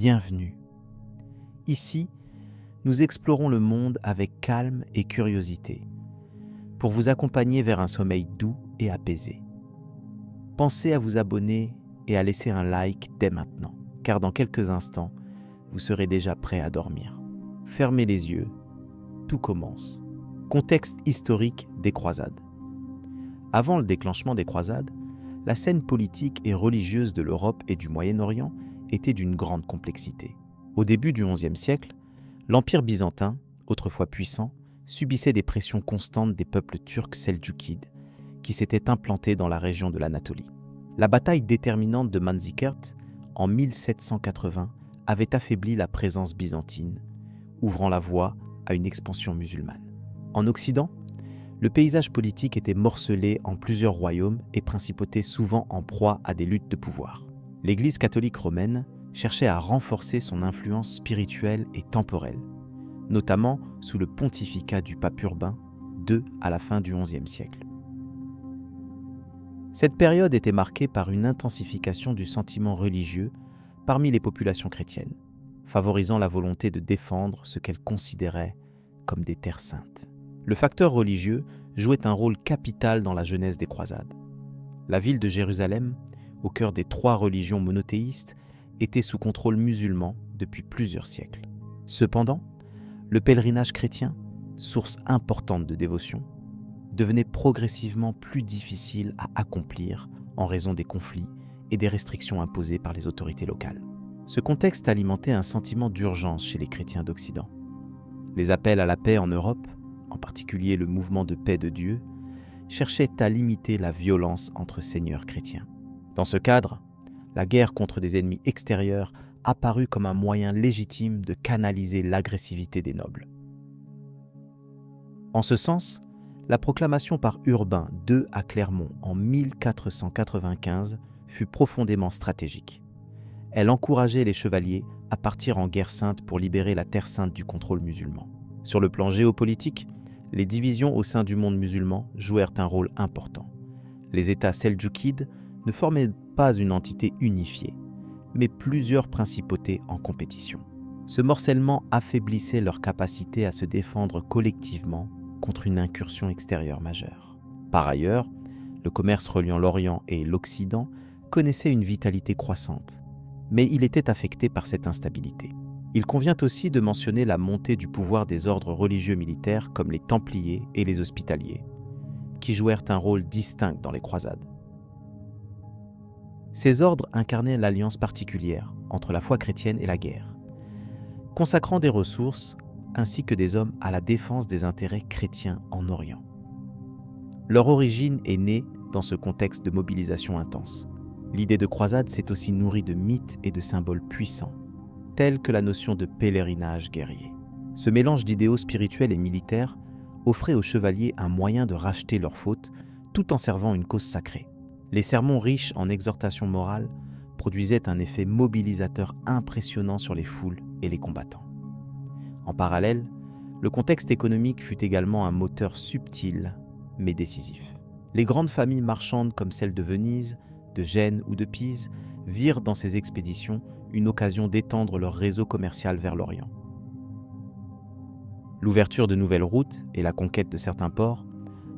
bienvenue. Ici, nous explorons le monde avec calme et curiosité, pour vous accompagner vers un sommeil doux et apaisé. Pensez à vous abonner et à laisser un like dès maintenant, car dans quelques instants, vous serez déjà prêt à dormir. Fermez les yeux, tout commence. Contexte historique des croisades. Avant le déclenchement des croisades, la scène politique et religieuse de l'Europe et du Moyen-Orient était d'une grande complexité. Au début du XIe siècle, l'Empire byzantin, autrefois puissant, subissait des pressions constantes des peuples turcs seldjoukides qui s'étaient implantés dans la région de l'Anatolie. La bataille déterminante de Manzikert, en 1780, avait affaibli la présence byzantine, ouvrant la voie à une expansion musulmane. En Occident, le paysage politique était morcelé en plusieurs royaumes et principautés souvent en proie à des luttes de pouvoir. L'Église catholique romaine cherchait à renforcer son influence spirituelle et temporelle, notamment sous le pontificat du pape Urbain II à la fin du XIe siècle. Cette période était marquée par une intensification du sentiment religieux parmi les populations chrétiennes, favorisant la volonté de défendre ce qu'elles considéraient comme des terres saintes. Le facteur religieux jouait un rôle capital dans la genèse des croisades. La ville de Jérusalem, au cœur des trois religions monothéistes, était sous contrôle musulman depuis plusieurs siècles. Cependant, le pèlerinage chrétien, source importante de dévotion, devenait progressivement plus difficile à accomplir en raison des conflits et des restrictions imposées par les autorités locales. Ce contexte alimentait un sentiment d'urgence chez les chrétiens d'Occident. Les appels à la paix en Europe, en particulier le mouvement de paix de Dieu, cherchaient à limiter la violence entre seigneurs chrétiens. Dans ce cadre, la guerre contre des ennemis extérieurs apparut comme un moyen légitime de canaliser l'agressivité des nobles. En ce sens, la proclamation par Urbain II à Clermont en 1495 fut profondément stratégique. Elle encourageait les chevaliers à partir en guerre sainte pour libérer la Terre sainte du contrôle musulman. Sur le plan géopolitique, les divisions au sein du monde musulman jouèrent un rôle important. Les États seldjoukides ne formaient pas une entité unifiée, mais plusieurs principautés en compétition. Ce morcellement affaiblissait leur capacité à se défendre collectivement contre une incursion extérieure majeure. Par ailleurs, le commerce reliant l'Orient et l'Occident connaissait une vitalité croissante, mais il était affecté par cette instabilité. Il convient aussi de mentionner la montée du pouvoir des ordres religieux militaires comme les Templiers et les Hospitaliers, qui jouèrent un rôle distinct dans les croisades. Ces ordres incarnaient l'alliance particulière entre la foi chrétienne et la guerre, consacrant des ressources ainsi que des hommes à la défense des intérêts chrétiens en Orient. Leur origine est née dans ce contexte de mobilisation intense. L'idée de croisade s'est aussi nourrie de mythes et de symboles puissants, tels que la notion de pèlerinage guerrier. Ce mélange d'idéaux spirituels et militaires offrait aux chevaliers un moyen de racheter leurs fautes tout en servant une cause sacrée. Les sermons riches en exhortations morales produisaient un effet mobilisateur impressionnant sur les foules et les combattants. En parallèle, le contexte économique fut également un moteur subtil mais décisif. Les grandes familles marchandes comme celles de Venise, de Gênes ou de Pise virent dans ces expéditions une occasion d'étendre leur réseau commercial vers l'Orient. L'ouverture de nouvelles routes et la conquête de certains ports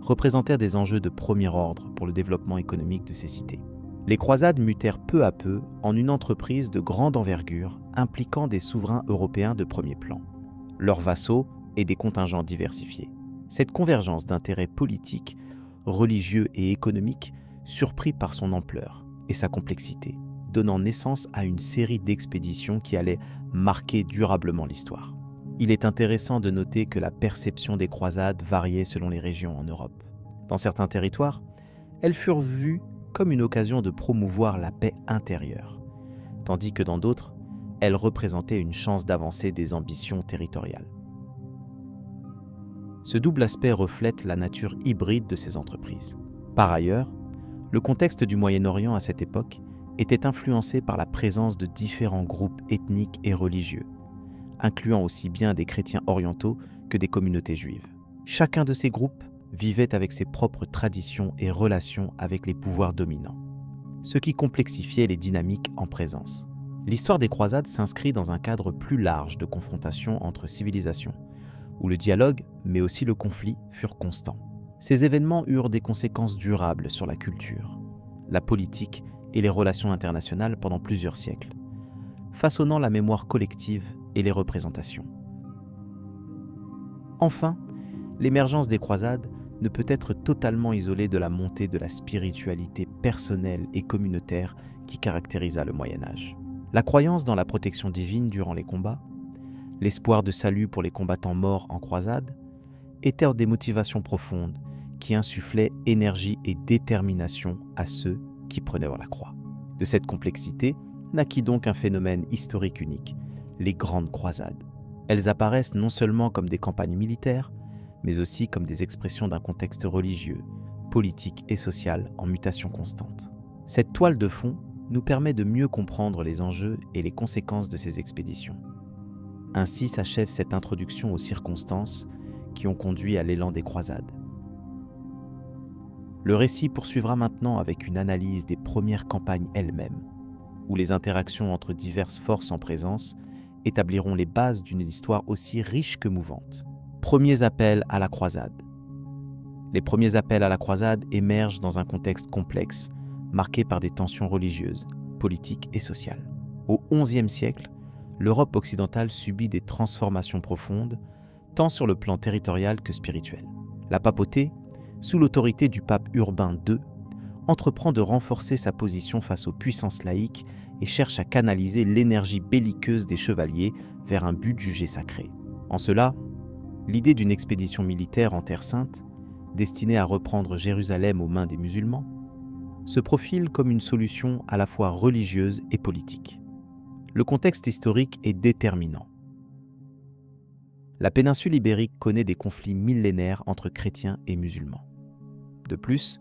représentèrent des enjeux de premier ordre pour le développement économique de ces cités. Les croisades mutèrent peu à peu en une entreprise de grande envergure impliquant des souverains européens de premier plan, leurs vassaux et des contingents diversifiés. Cette convergence d'intérêts politiques, religieux et économiques surprit par son ampleur et sa complexité, donnant naissance à une série d'expéditions qui allaient marquer durablement l'histoire. Il est intéressant de noter que la perception des croisades variait selon les régions en Europe. Dans certains territoires, elles furent vues comme une occasion de promouvoir la paix intérieure, tandis que dans d'autres, elles représentaient une chance d'avancer des ambitions territoriales. Ce double aspect reflète la nature hybride de ces entreprises. Par ailleurs, le contexte du Moyen-Orient à cette époque était influencé par la présence de différents groupes ethniques et religieux, incluant aussi bien des chrétiens orientaux que des communautés juives. Chacun de ces groupes vivait avec ses propres traditions et relations avec les pouvoirs dominants, ce qui complexifiait les dynamiques en présence. L'histoire des croisades s'inscrit dans un cadre plus large de confrontation entre civilisations, où le dialogue, mais aussi le conflit, furent constants. Ces événements eurent des conséquences durables sur la culture, la politique et les relations internationales pendant plusieurs siècles, façonnant la mémoire collective et les représentations. Enfin, l'émergence des croisades ne peut être totalement isolée de la montée de la spiritualité personnelle et communautaire qui caractérisa le Moyen-Âge. La croyance dans la protection divine durant les combats, l'espoir de salut pour les combattants morts en croisade, étaient des motivations profondes qui insufflaient énergie et détermination à ceux qui prenaient la croix. De cette complexité naquit donc un phénomène historique unique, les grandes croisades. Elles apparaissent non seulement comme des campagnes militaires, mais aussi comme des expressions d'un contexte religieux, politique et social en mutation constante. Cette toile de fond nous permet de mieux comprendre les enjeux et les conséquences de ces expéditions. Ainsi s'achève cette introduction aux circonstances qui ont conduit à l'élan des croisades. Le récit poursuivra maintenant avec une analyse des premières campagnes elles-mêmes, où les interactions entre diverses forces en présence établiront les bases d'une histoire aussi riche que mouvante. Premiers appels à la croisade. Les premiers appels à la croisade émergent dans un contexte complexe, marqué par des tensions religieuses, politiques et sociales. Au XIe siècle, l'Europe occidentale subit des transformations profondes, tant sur le plan territorial que spirituel. La papauté, sous l'autorité du pape Urbain II, entreprend de renforcer sa position face aux puissances laïques et cherche à canaliser l'énergie belliqueuse des chevaliers vers un but jugé sacré. En cela, l'idée d'une expédition militaire en Terre Sainte, destinée à reprendre Jérusalem aux mains des musulmans, se profile comme une solution à la fois religieuse et politique. Le contexte historique est déterminant. La péninsule ibérique connaît des conflits millénaires entre chrétiens et musulmans. De plus,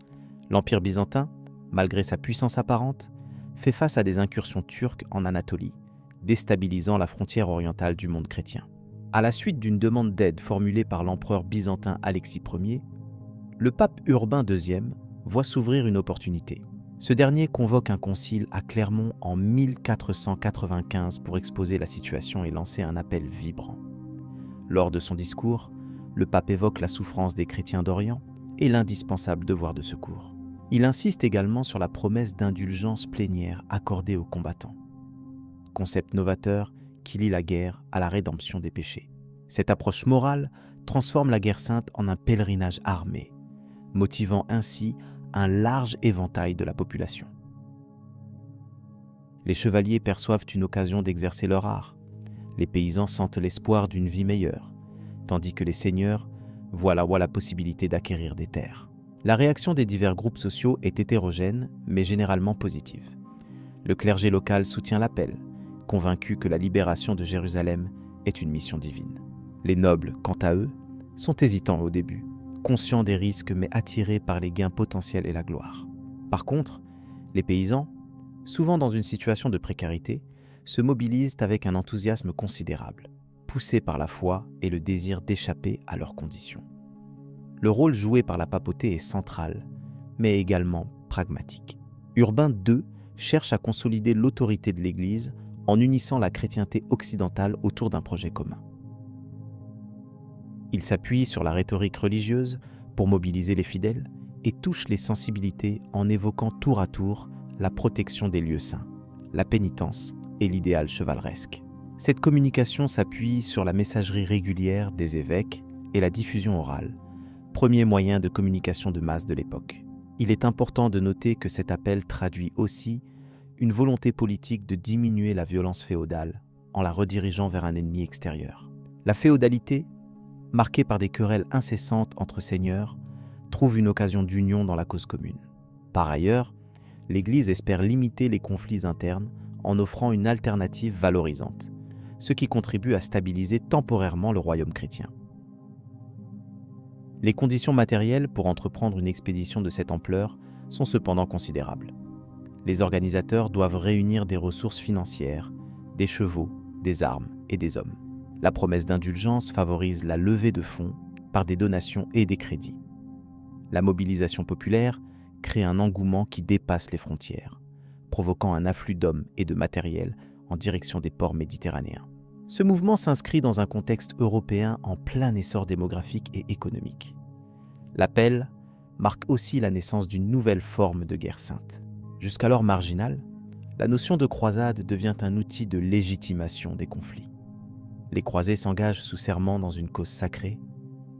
l'Empire byzantin, malgré sa puissance apparente, fait face à des incursions turques en Anatolie, déstabilisant la frontière orientale du monde chrétien. À la suite d'une demande d'aide formulée par l'empereur byzantin Alexis Ier, le pape Urbain II voit s'ouvrir une opportunité. Ce dernier convoque un concile à Clermont en 1495 pour exposer la situation et lancer un appel vibrant. Lors de son discours, le pape évoque la souffrance des chrétiens d'Orient et l'indispensable devoir de secours. Il insiste également sur la promesse d'indulgence plénière accordée aux combattants. Concept novateur qui lie la guerre à la rédemption des péchés. Cette approche morale transforme la guerre sainte en un pèlerinage armé, motivant ainsi un large éventail de la population. Les chevaliers perçoivent une occasion d'exercer leur art. Les paysans sentent l'espoir d'une vie meilleure, tandis que les seigneurs voient la possibilité d'acquérir des terres. La réaction des divers groupes sociaux est hétérogène, mais généralement positive. Le clergé local soutient l'appel, convaincu que la libération de Jérusalem est une mission divine. Les nobles, quant à eux, sont hésitants au début, conscients des risques mais attirés par les gains potentiels et la gloire. Par contre, les paysans, souvent dans une situation de précarité, se mobilisent avec un enthousiasme considérable, poussés par la foi et le désir d'échapper à leurs conditions. Le rôle joué par la papauté est central, mais également pragmatique. Urbain II cherche à consolider l'autorité de l'Église en unissant la chrétienté occidentale autour d'un projet commun. Il s'appuie sur la rhétorique religieuse pour mobiliser les fidèles et touche les sensibilités en évoquant tour à tour la protection des lieux saints, la pénitence et l'idéal chevaleresque. Cette communication s'appuie sur la messagerie régulière des évêques et la diffusion orale, premier moyen de communication de masse de l'époque. Il est important de noter que cet appel traduit aussi une volonté politique de diminuer la violence féodale en la redirigeant vers un ennemi extérieur. La féodalité, marquée par des querelles incessantes entre seigneurs, trouve une occasion d'union dans la cause commune. Par ailleurs, l'Église espère limiter les conflits internes en offrant une alternative valorisante, ce qui contribue à stabiliser temporairement le royaume chrétien. Les conditions matérielles pour entreprendre une expédition de cette ampleur sont cependant considérables. Les organisateurs doivent réunir des ressources financières, des chevaux, des armes et des hommes. La promesse d'indulgence favorise la levée de fonds par des donations et des crédits. La mobilisation populaire crée un engouement qui dépasse les frontières, provoquant un afflux d'hommes et de matériel en direction des ports méditerranéens. Ce mouvement s'inscrit dans un contexte européen en plein essor démographique et économique. L'appel marque aussi la naissance d'une nouvelle forme de guerre sainte. Jusqu'alors marginale, la notion de croisade devient un outil de légitimation des conflits. Les croisés s'engagent sous serment dans une cause sacrée,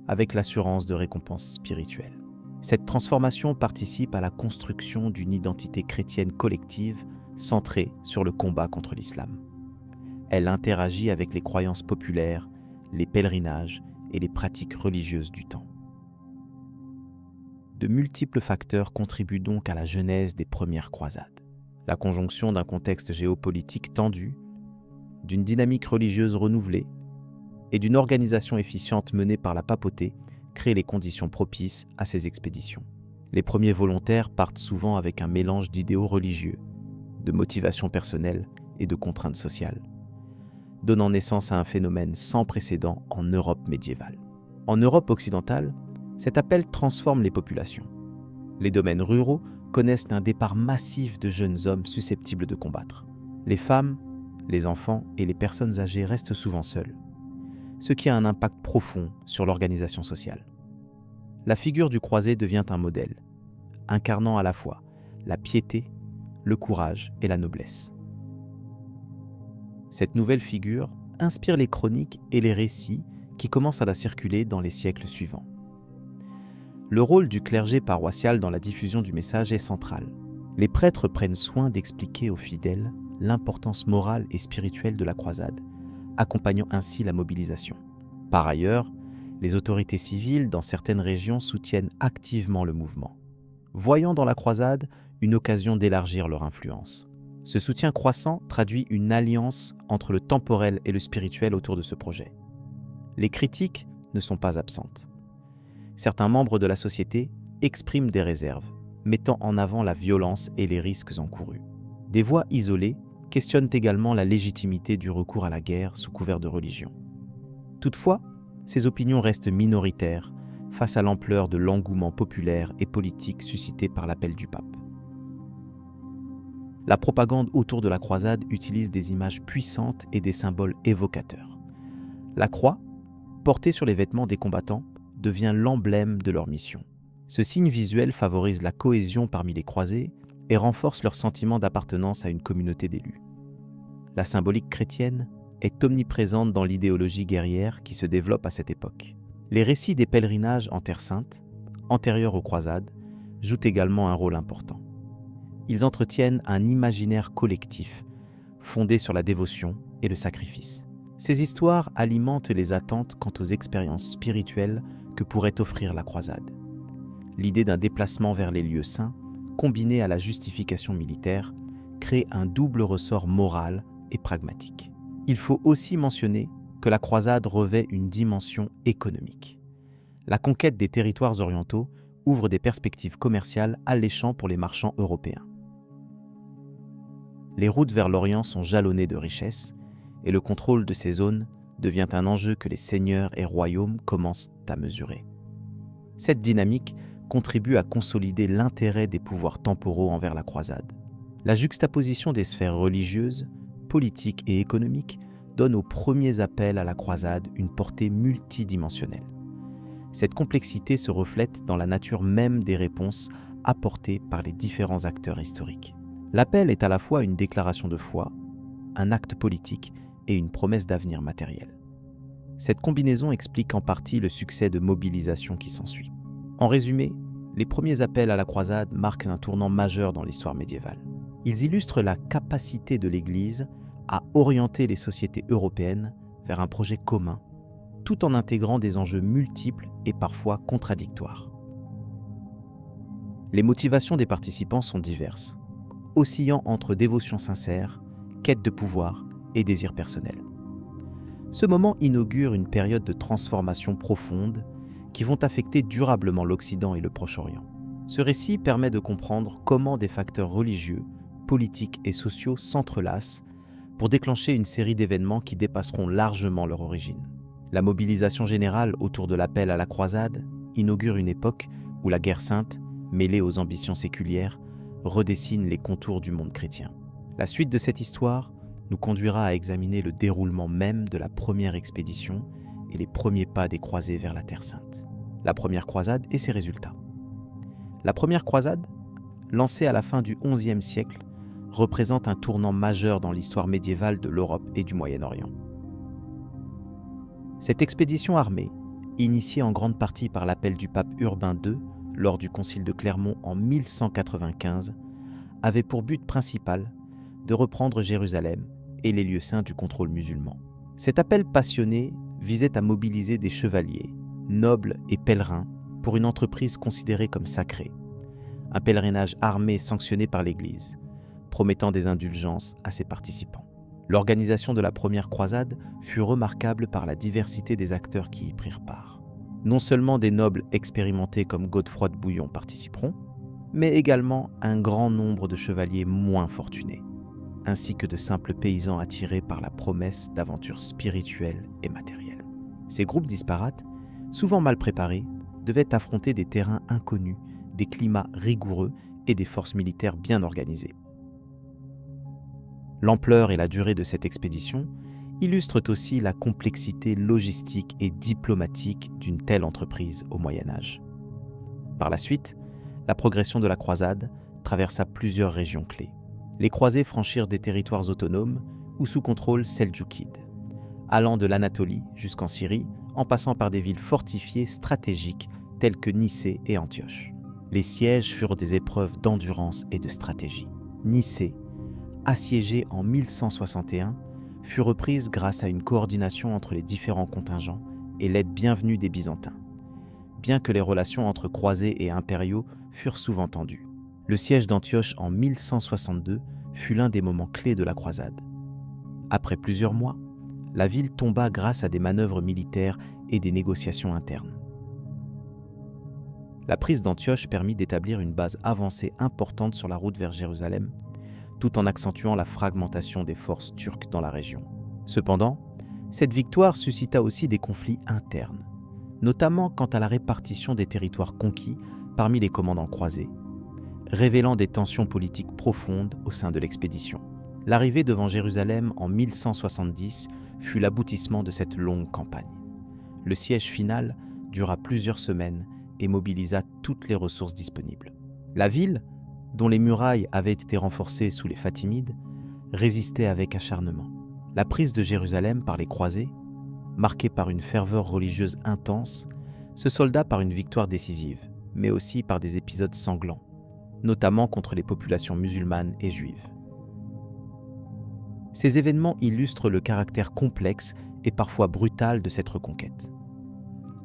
avec l'assurance de récompenses spirituelles. Cette transformation participe à la construction d'une identité chrétienne collective centrée sur le combat contre l'islam. Elle interagit avec les croyances populaires, les pèlerinages et les pratiques religieuses du temps. De multiples facteurs contribuent donc à la genèse des premières croisades. La conjonction d'un contexte géopolitique tendu, d'une dynamique religieuse renouvelée et d'une organisation efficiente menée par la papauté crée les conditions propices à ces expéditions. Les premiers volontaires partent souvent avec un mélange d'idéaux religieux, de motivations personnelles et de contraintes sociales, donnant naissance à un phénomène sans précédent en Europe médiévale. En Europe occidentale, cet appel transforme les populations. Les domaines ruraux connaissent un départ massif de jeunes hommes susceptibles de combattre. Les femmes, les enfants et les personnes âgées restent souvent seuls, ce qui a un impact profond sur l'organisation sociale. La figure du croisé devient un modèle, incarnant à la fois la piété, le courage et la noblesse. Cette nouvelle figure inspire les chroniques et les récits qui commencent à la circuler dans les siècles suivants. Le rôle du clergé paroissial dans la diffusion du message est central. Les prêtres prennent soin d'expliquer aux fidèles l'importance morale et spirituelle de la croisade, accompagnant ainsi la mobilisation. Par ailleurs, les autorités civiles dans certaines régions soutiennent activement le mouvement, voyant dans la croisade une occasion d'élargir leur influence. Ce soutien croissant traduit une alliance entre le temporel et le spirituel autour de ce projet. Les critiques ne sont pas absentes. Certains membres de la société expriment des réserves, mettant en avant la violence et les risques encourus. Des voix isolées questionnent également la légitimité du recours à la guerre sous couvert de religion. Toutefois, ces opinions restent minoritaires face à l'ampleur de l'engouement populaire et politique suscité par l'appel du pape. La propagande autour de la croisade utilise des images puissantes et des symboles évocateurs. La croix, portée sur les vêtements des combattants, devient l'emblème de leur mission. Ce signe visuel favorise la cohésion parmi les croisés et renforce leur sentiment d'appartenance à une communauté d'élus. La symbolique chrétienne est omniprésente dans l'idéologie guerrière qui se développe à cette époque. Les récits des pèlerinages en Terre Sainte, antérieurs aux croisades, jouent également un rôle important. Ils entretiennent un imaginaire collectif, fondé sur la dévotion et le sacrifice. Ces histoires alimentent les attentes quant aux expériences spirituelles que pourrait offrir la croisade. L'idée d'un déplacement vers les lieux saints, combinée à la justification militaire, crée un double ressort moral et pragmatique. Il faut aussi mentionner que la croisade revêt une dimension économique. La conquête des territoires orientaux ouvre des perspectives commerciales alléchant pour les marchands européens. Les routes vers l'Orient sont jalonnées de richesses et le contrôle de ces zones devient un enjeu que les seigneurs et royaumes commencent à mesurer. Cette dynamique contribue à consolider l'intérêt des pouvoirs temporaux envers la croisade. La juxtaposition des sphères religieuses, politiques et économiques donne aux premiers appels à la croisade une portée multidimensionnelle. Cette complexité se reflète dans la nature même des réponses apportées par les différents acteurs historiques. L'appel est à la fois une déclaration de foi, un acte politique et une promesse d'avenir matériel. Cette combinaison explique en partie le succès de mobilisation qui s'ensuit. En résumé, les premiers appels à la croisade marquent un tournant majeur dans l'histoire médiévale. Ils illustrent la capacité de l'Église à orienter les sociétés européennes vers un projet commun, tout en intégrant des enjeux multiples et parfois contradictoires. Les motivations des participants sont diverses, oscillant entre dévotion sincère, quête de pouvoir et désir personnel. Ce moment inaugure une période de transformation profonde qui vont affecter durablement l'Occident et le Proche-Orient. Ce récit permet de comprendre comment des facteurs religieux, politiques et sociaux s'entrelacent pour déclencher une série d'événements qui dépasseront largement leur origine. La mobilisation générale autour de l'appel à la croisade inaugure une époque où la guerre sainte, mêlée aux ambitions séculières, redessine les contours du monde chrétien. La suite de cette histoire nous conduira à examiner le déroulement même de la première expédition et les premiers pas des croisés vers la Terre Sainte. La première croisade et ses résultats. La première croisade, lancée à la fin du XIe siècle, représente un tournant majeur dans l'histoire médiévale de l'Europe et du Moyen-Orient. Cette expédition armée, initiée en grande partie par l'appel du pape Urbain II lors du concile de Clermont en 1195, avait pour but principal de reprendre Jérusalem et les lieux saints du contrôle musulman. Cet appel passionné visait à mobiliser des chevaliers, nobles et pèlerins pour une entreprise considérée comme sacrée, un pèlerinage armé sanctionné par l'Église, promettant des indulgences à ses participants. L'organisation de la première croisade fut remarquable par la diversité des acteurs qui y prirent part. Non seulement des nobles expérimentés comme Godefroy de Bouillon participeront, mais également un grand nombre de chevaliers moins fortunés, ainsi que de simples paysans attirés par la promesse d'aventures spirituelles et matérielles. Ces groupes disparates, souvent mal préparés, devaient affronter des terrains inconnus, des climats rigoureux et des forces militaires bien organisées. L'ampleur et la durée de cette expédition illustrent aussi la complexité logistique et diplomatique d'une telle entreprise au Moyen Âge. Par la suite, la progression de la croisade traversa plusieurs régions clés. Les croisés franchirent des territoires autonomes ou sous contrôle seldjoukide, allant de l'Anatolie jusqu'en Syrie, en passant par des villes fortifiées stratégiques telles que Nicée et Antioche. Les sièges furent des épreuves d'endurance et de stratégie. Nicée, assiégée en 1161, fut reprise grâce à une coordination entre les différents contingents et l'aide bienvenue des Byzantins, bien que les relations entre croisés et impériaux furent souvent tendues. Le siège d'Antioche en 1162 fut l'un des moments clés de la croisade. Après plusieurs mois, la ville tomba grâce à des manœuvres militaires et des négociations internes. La prise d'Antioche permit d'établir une base avancée importante sur la route vers Jérusalem, tout en accentuant la fragmentation des forces turques dans la région. Cependant, cette victoire suscita aussi des conflits internes, notamment quant à la répartition des territoires conquis parmi les commandants croisés, révélant des tensions politiques profondes au sein de l'expédition. L'arrivée devant Jérusalem en 1170 fut l'aboutissement de cette longue campagne. Le siège final dura plusieurs semaines et mobilisa toutes les ressources disponibles. La ville, dont les murailles avaient été renforcées sous les Fatimides, résistait avec acharnement. La prise de Jérusalem par les croisés, marquée par une ferveur religieuse intense, se solda par une victoire décisive, mais aussi par des épisodes sanglants, notamment contre les populations musulmanes et juives. Ces événements illustrent le caractère complexe et parfois brutal de cette reconquête.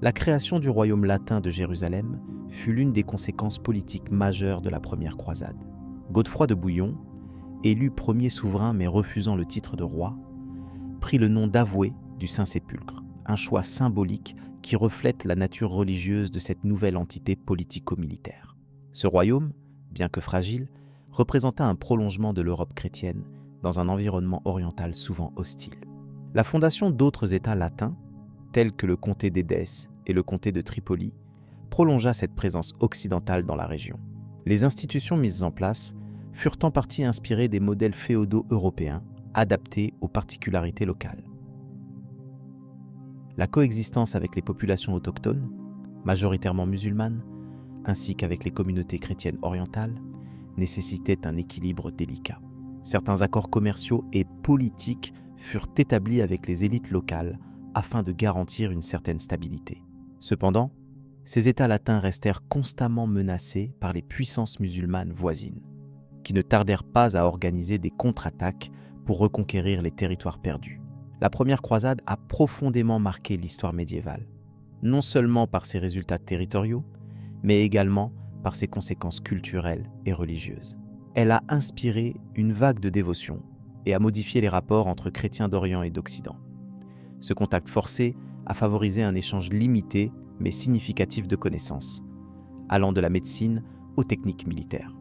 La création du royaume latin de Jérusalem fut l'une des conséquences politiques majeures de la première croisade. Godefroy de Bouillon, élu premier souverain mais refusant le titre de roi, prit le nom d'Avoué du Saint-Sépulcre, un choix symbolique qui reflète la nature religieuse de cette nouvelle entité politico-militaire. Ce royaume, bien que fragile, représenta un prolongement de l'Europe chrétienne dans un environnement oriental souvent hostile. La fondation d'autres États latins, tels que le comté d'Édesse et le comté de Tripoli, prolongea cette présence occidentale dans la région. Les institutions mises en place furent en partie inspirées des modèles féodaux européens adaptés aux particularités locales. La coexistence avec les populations autochtones, majoritairement musulmanes, ainsi qu'avec les communautés chrétiennes orientales, nécessitait un équilibre délicat. Certains accords commerciaux et politiques furent établis avec les élites locales afin de garantir une certaine stabilité. Cependant, ces États latins restèrent constamment menacés par les puissances musulmanes voisines, qui ne tardèrent pas à organiser des contre-attaques pour reconquérir les territoires perdus. La première croisade a profondément marqué l'histoire médiévale, non seulement par ses résultats territoriaux, mais également par ses conséquences culturelles et religieuses. Elle a inspiré une vague de dévotion et a modifié les rapports entre chrétiens d'Orient et d'Occident. Ce contact forcé a favorisé un échange limité mais significatif de connaissances, allant de la médecine aux techniques militaires.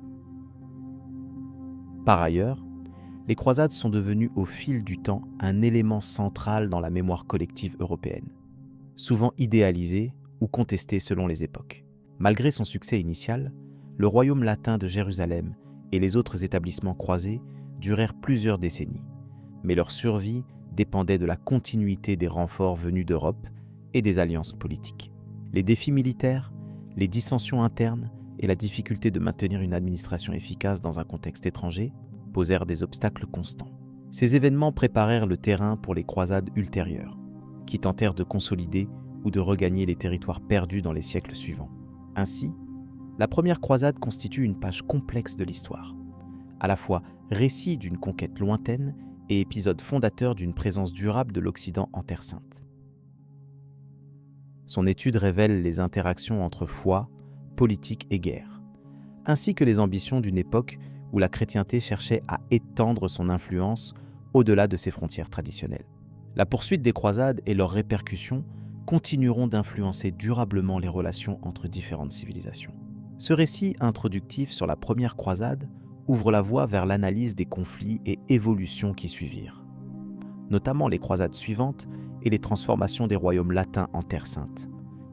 Par ailleurs, les croisades sont devenues au fil du temps un élément central dans la mémoire collective européenne, souvent idéalisé ou contesté selon les époques. Malgré son succès initial, le royaume latin de Jérusalem et les autres établissements croisés durèrent plusieurs décennies, mais leur survie dépendait de la continuité des renforts venus d'Europe et des alliances politiques. Les défis militaires, les dissensions internes et la difficulté de maintenir une administration efficace dans un contexte étranger posèrent des obstacles constants. Ces événements préparèrent le terrain pour les croisades ultérieures, qui tentèrent de consolider ou de regagner les territoires perdus dans les siècles suivants. Ainsi, la première croisade constitue une page complexe de l'histoire, à la fois récit d'une conquête lointaine et épisode fondateur d'une présence durable de l'Occident en Terre Sainte. Son étude révèle les interactions entre foi, politique et guerre, ainsi que les ambitions d'une époque où la chrétienté cherchait à étendre son influence au-delà de ses frontières traditionnelles. La poursuite des croisades et leurs répercussions continueront d'influencer durablement les relations entre différentes civilisations. Ce récit introductif sur la première croisade ouvre la voie vers l'analyse des conflits et évolutions qui suivirent, notamment les croisades suivantes et les transformations des royaumes latins en Terre Sainte,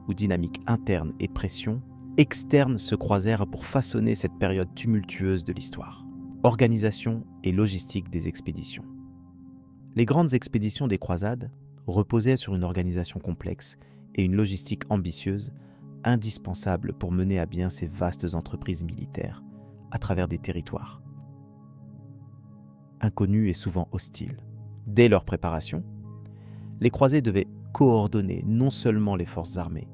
où dynamique interne et pression externe se croisèrent pour façonner cette période tumultueuse de l'histoire. Organisation et logistique des expéditions. Les grandes expéditions des croisades reposaient sur une organisation complexe et une logistique ambitieuse, indispensable pour mener à bien ces vastes entreprises militaires à travers des territoires inconnus et souvent hostiles. Dès leur préparation, les croisés devaient coordonner non seulement les forces armées,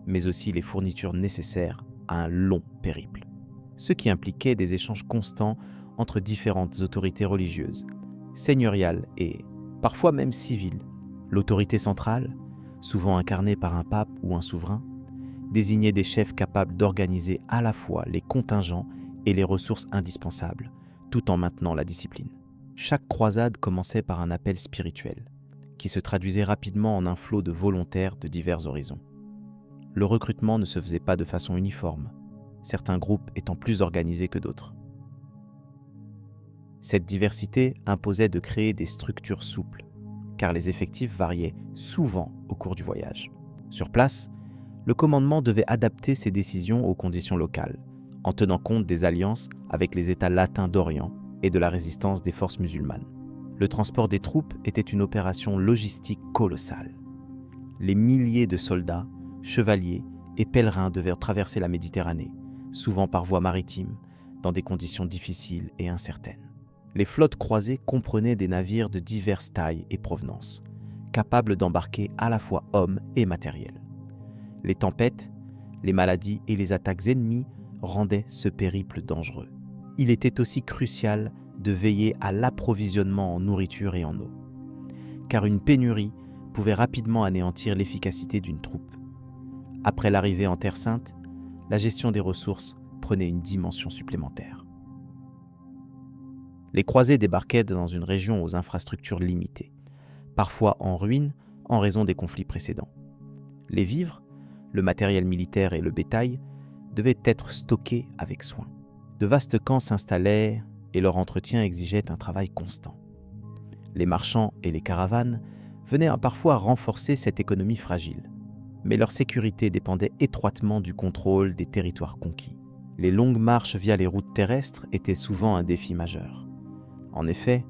mais aussi les fournitures nécessaires à un long périple, ce qui impliquait des échanges constants entre différentes autorités religieuses, seigneuriales et parfois même civiles. L'autorité centrale, souvent incarnée par un pape ou un souverain, désignait des chefs capables d'organiser à la fois les contingents et les ressources indispensables, tout en maintenant la discipline. Chaque croisade commençait par un appel spirituel, qui se traduisait rapidement en un flot de volontaires de divers horizons. Le recrutement ne se faisait pas de façon uniforme, certains groupes étant plus organisés que d'autres. Cette diversité imposait de créer des structures souples, car les effectifs variaient souvent au cours du voyage. Sur place, le commandement devait adapter ses décisions aux conditions locales, en tenant compte des alliances avec les États latins d'Orient et de la résistance des forces musulmanes. Le transport des troupes était une opération logistique colossale. Les milliers de soldats, chevaliers et pèlerins devaient traverser la Méditerranée, souvent par voie maritime, dans des conditions difficiles et incertaines. Les flottes croisées comprenaient des navires de diverses tailles et provenances, capables d'embarquer à la fois hommes et matériel. Les tempêtes, les maladies et les attaques ennemies rendaient ce périple dangereux. Il était aussi crucial de veiller à l'approvisionnement en nourriture et en eau, car une pénurie pouvait rapidement anéantir l'efficacité d'une troupe. Après l'arrivée en Terre Sainte, la gestion des ressources prenait une dimension supplémentaire. Les croisés débarquaient dans une région aux infrastructures limitées, parfois en ruine en raison des conflits précédents. Les vivres, le matériel militaire et le bétail devaient être stockés avec soin. De vastes camps s'installaient et leur entretien exigeait un travail constant. Les marchands et les caravanes venaient parfois renforcer cette économie fragile, mais leur sécurité dépendait étroitement du contrôle des territoires conquis. Les longues marches via les routes terrestres étaient souvent un défi majeur. En effet,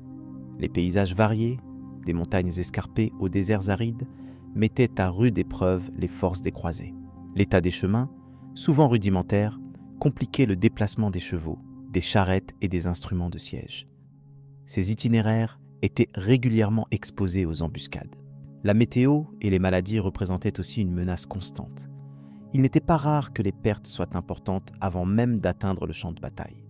les paysages variés, des montagnes escarpées aux déserts arides, mettaient à rude épreuve les forces des croisés. L'état des chemins, souvent rudimentaire, compliquait le déplacement des chevaux, des charrettes et des instruments de siège. Ces itinéraires étaient régulièrement exposés aux embuscades. La météo et les maladies représentaient aussi une menace constante. Il n'était pas rare que les pertes soient importantes avant même d'atteindre le champ de bataille.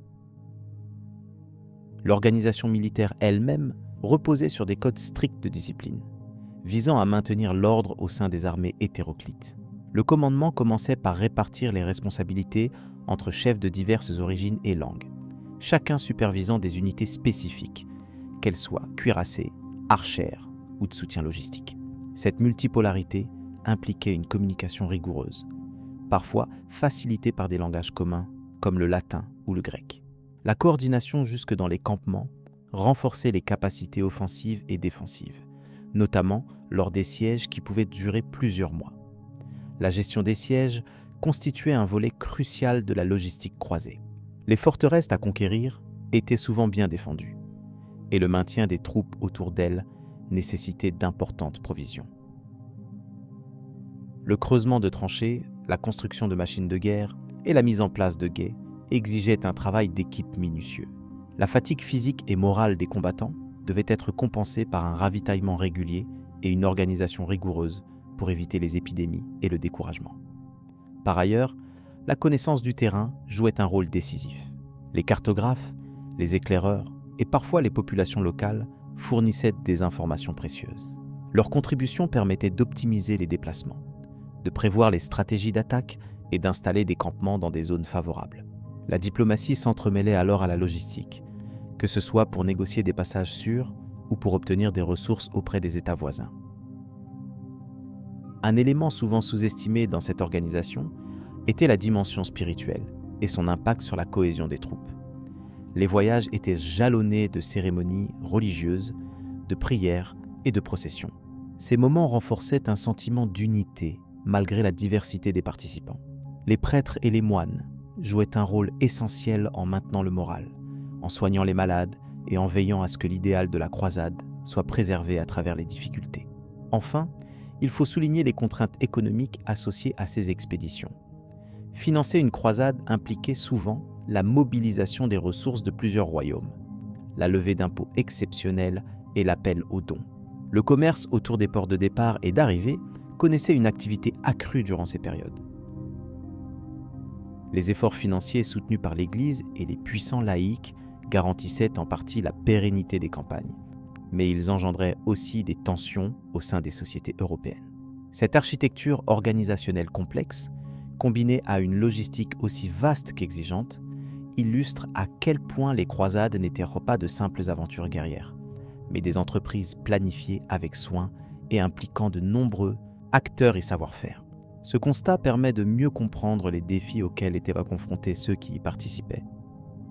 L'organisation militaire elle-même reposait sur des codes stricts de discipline, visant à maintenir l'ordre au sein des armées hétéroclites. Le commandement commençait par répartir les responsabilités entre chefs de diverses origines et langues, chacun supervisant des unités spécifiques, qu'elles soient cuirassées, archères ou de soutien logistique. Cette multipolarité impliquait une communication rigoureuse, parfois facilitée par des langages communs comme le latin ou le grec. La coordination jusque dans les campements renforçait les capacités offensives et défensives, notamment lors des sièges qui pouvaient durer plusieurs mois. La gestion des sièges constituait un volet crucial de la logistique croisée. Les forteresses à conquérir étaient souvent bien défendues, et le maintien des troupes autour d'elles nécessitait d'importantes provisions. Le creusement de tranchées, la construction de machines de guerre et la mise en place de guets exigeaient un travail d'équipe minutieux. La fatigue physique et morale des combattants devait être compensée par un ravitaillement régulier et une organisation rigoureuse pour éviter les épidémies et le découragement. Par ailleurs, la connaissance du terrain jouait un rôle décisif. Les cartographes, les éclaireurs et parfois les populations locales fournissaient des informations précieuses. Leur contribution permettait d'optimiser les déplacements, de prévoir les stratégies d'attaque et d'installer des campements dans des zones favorables. La diplomatie s'entremêlait alors à la logistique, que ce soit pour négocier des passages sûrs ou pour obtenir des ressources auprès des États voisins. Un élément souvent sous-estimé dans cette organisation était la dimension spirituelle et son impact sur la cohésion des troupes. Les voyages étaient jalonnés de cérémonies religieuses, de prières et de processions. Ces moments renforçaient un sentiment d'unité malgré la diversité des participants. Les prêtres et les moines jouaient un rôle essentiel en maintenant le moral, en soignant les malades et en veillant à ce que l'idéal de la croisade soit préservé à travers les difficultés. Enfin, il faut souligner les contraintes économiques associées à ces expéditions. Financer une croisade impliquait souvent la mobilisation des ressources de plusieurs royaumes, la levée d'impôts exceptionnels et l'appel aux dons. Le commerce autour des ports de départ et d'arrivée connaissait une activité accrue durant ces périodes. Les efforts financiers soutenus par l'Église et les puissants laïcs garantissaient en partie la pérennité des campagnes, mais ils engendraient aussi des tensions au sein des sociétés européennes. Cette architecture organisationnelle complexe, combinée à une logistique aussi vaste qu'exigeante, illustre à quel point les croisades n'étaient pas de simples aventures guerrières, mais des entreprises planifiées avec soin et impliquant de nombreux acteurs et savoir-faire. Ce constat permet de mieux comprendre les défis auxquels étaient confrontés ceux qui y participaient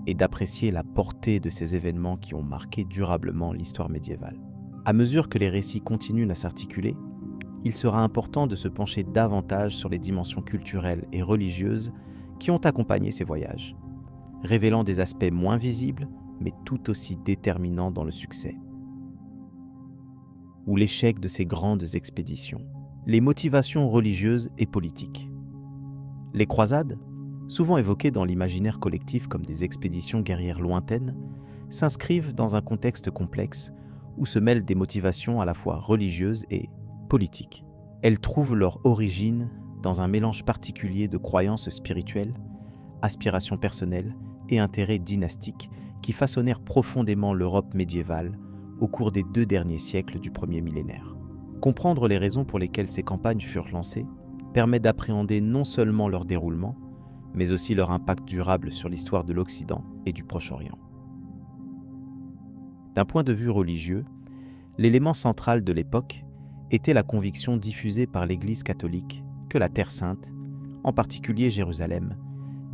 et d'apprécier la portée de ces événements qui ont marqué durablement l'histoire médiévale. À mesure que les récits continuent à s'articuler, il sera important de se pencher davantage sur les dimensions culturelles et religieuses qui ont accompagné ces voyages, révélant des aspects moins visibles mais tout aussi déterminants dans le succès ou l'échec de ces grandes expéditions. Les motivations religieuses et politiques. Les croisades, souvent évoquées dans l'imaginaire collectif comme des expéditions guerrières lointaines, s'inscrivent dans un contexte complexe où se mêlent des motivations à la fois religieuses et politiques. Elles trouvent leur origine dans un mélange particulier de croyances spirituelles, aspirations personnelles et intérêts dynastiques qui façonnèrent profondément l'Europe médiévale au cours des 2 derniers siècles du premier millénaire. Comprendre les raisons pour lesquelles ces campagnes furent lancées permet d'appréhender non seulement leur déroulement, mais aussi leur impact durable sur l'histoire de l'Occident et du Proche-Orient. D'un point de vue religieux, l'élément central de l'époque était la conviction diffusée par l'Église catholique que la Terre Sainte, en particulier Jérusalem,